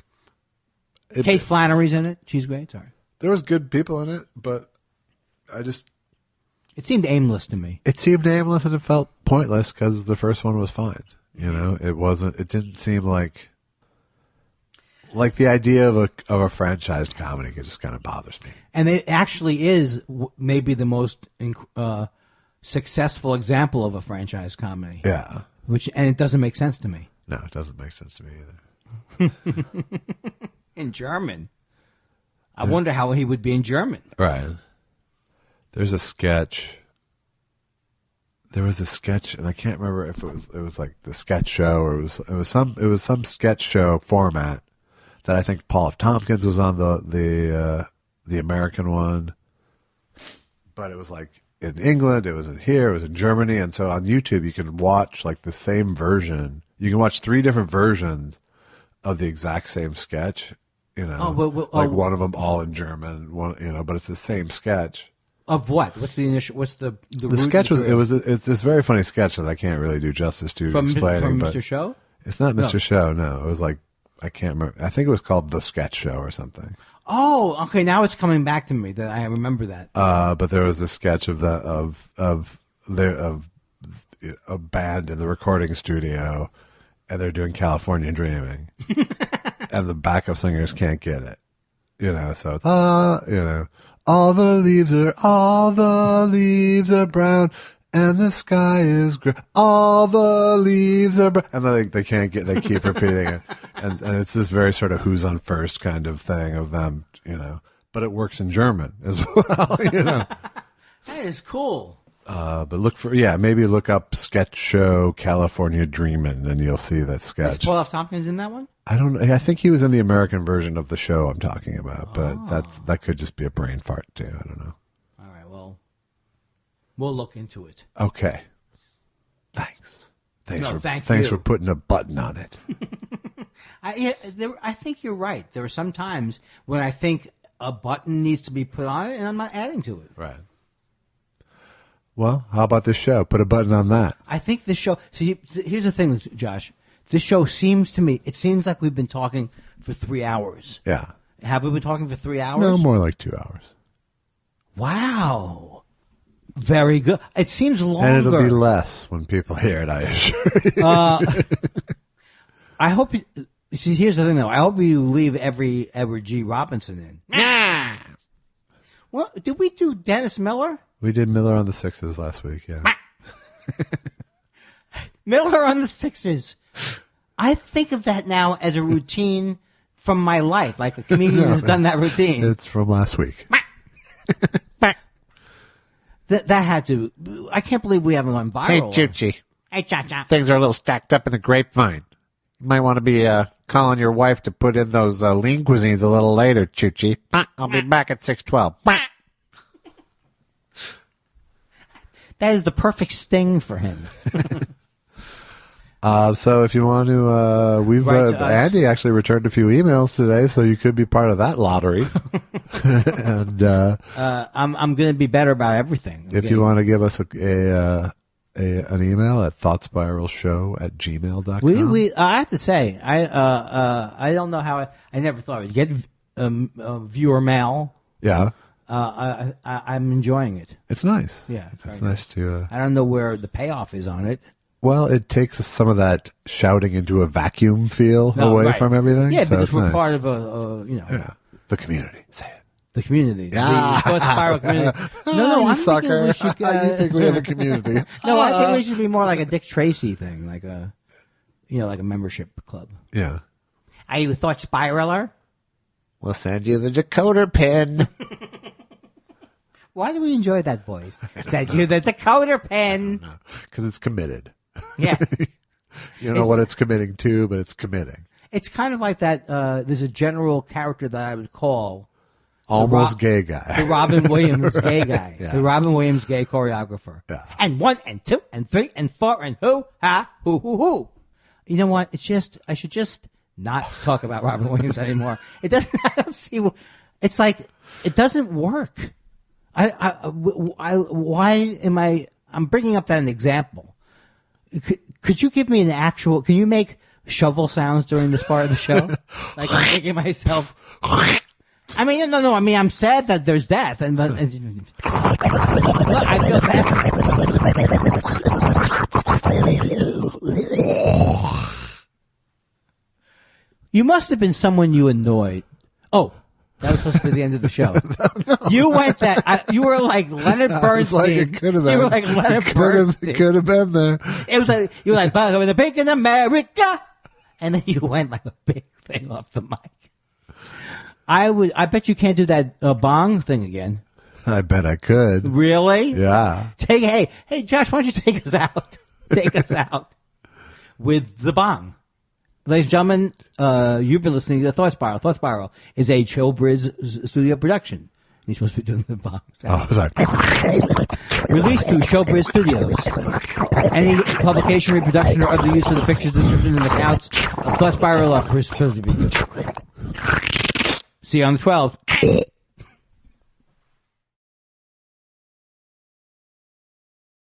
Kate Flannery's in it. She's great. Sorry. There was good people in it, but it seemed aimless to me. It seemed aimless and it felt pointless because the first one was fine. It didn't seem like the idea of a franchised comedy just kind of bothers me. And it actually is maybe the most successful example of a franchise comedy. Yeah. And it doesn't make sense to me. No, it doesn't make sense to me either. In German. I wonder how he would be in German. Right. There's a sketch. There was a sketch, and I can't remember if it was like the sketch show or it was some sketch show format that I think Paul F. Tompkins was on the American one. But it was like in England, it was in here, it was in Germany, and so on YouTube you can watch like the same version. You can watch 3 different versions of the exact same sketch. One of them all in German, but it's the same sketch. Of what? What's the initial? What's the sketch was? It's this very funny sketch that I can't really do justice to explaining. From but Mr. Show. It's not Mr. Show. No, it was like I can't remember. I think it was called The Sketch Show or something. Oh, okay. Now it's coming back to me that I remember that. But there was this sketch of a band in the recording studio, and they're doing California Dreaming, and the backup singers can't get it. So it's all the leaves are brown, and the sky is gray. All the leaves are brown, and they can't get. They keep repeating it, and it's this very sort of who's on first kind of thing of them, But it works in German as well, That is cool. But maybe look up Sketch Show California Dreamin', and you'll see that sketch. Is Paul F. Tompkins in that one? I don't know. I think he was in the American version of the show I'm talking about, but that could just be a brain fart too. I don't know. All right, well, we'll look into it. Okay. Thanks you. for putting a button on it. I think you're right. There are some times when I think a button needs to be put on it, and I'm not adding to it. Right. Well, how about this show? Put a button on that. I think this show... See, here's the thing, Josh. This show seems like we've been talking for 3 hours. Yeah. Have we been talking for 3 hours? No, more like 2 hours. Wow. Very good. It seems longer. And it'll be less when people hear it, I assure you. I hope... See, here's the thing, though. I hope you leave every Edward G. Robinson in. Nah. Well, did we do Dennis Miller? We did Miller on the Sixes last week, yeah. Miller on the Sixes. I think of that now as a routine from my life, like a comedian has done that routine. It's from last week. That had to... I can't believe we haven't gone viral. Hey, Choochie. Hey, Cha-Cha. Things are a little stacked up in the grapevine. You might want to be calling your wife to put in those lean cuisines a little later, Choochie. I'll be back at 6:12. That is the perfect sting for him. So if you want to, Andy actually returned a few emails today, so you could be part of that lottery. And I'm going to be better about everything. If you want to give us an email at thoughtsspiralshow@gmail.com. I have to say, I don't know how I never thought we'd get viewer mail. Yeah. I'm enjoying it. It's nice. Yeah, it's nice to. I don't know where the payoff is on it. Well, it takes some of that shouting into a vacuum feel away from everything. Yeah, so because we're nice. part of the community. Say it. The community. Yeah. The Thought Spiral community. No, I'm sucker. thinking we should. You think we have a community? No, I think we should be more like a Dick Tracy thing, like a membership club. Yeah. Are you a Thought Spiraler? We'll send you the decoder pin. Why do we enjoy that voice? Send you the decoder pin. Because it's committed. Yes. You don't know what it's committing to, but it's committing. It's kind of like that. There's a general character that I would call almost gay guy. The Robin Williams gay guy. Yeah. The Robin Williams gay choreographer. Yeah. And 1 and 2 and 3 and 4 and who. You know what? It's just I should just not talk about Robin Williams anymore. It doesn't. I don't see. It's like it doesn't work. Why am I? I'm bringing up that an example. Could you give me an actual? Can you make shovel sounds during this part of the show? Like I'm making myself. I mean, no. I mean, I'm sad that there's death, but I feel bad. You must have been someone you annoyed. Oh. That was supposed to be the end of the show. No. You went that. You were like Leonard Bernstein. Like it could have been. You were like Leonard Bernstein. It could have been there. It was like you were like "Bug in the Pink in America," and then you went like a big thing off the mic. I bet you can't do that bong thing again. I bet I could. Really? Yeah. Hey, Josh, why don't you take us out? Take us out with the bong. Ladies and gentlemen, you've been listening to The Thought Spiral. Thought Spiral is a Showbiz studio production. He's supposed to be doing the bomb sound. Oh, sorry. Released through Showbiz Studios. Any publication, reproduction, or other use of the pictures, description, and accounts of Thought Spiral are supposed to be good. See you on the 12th.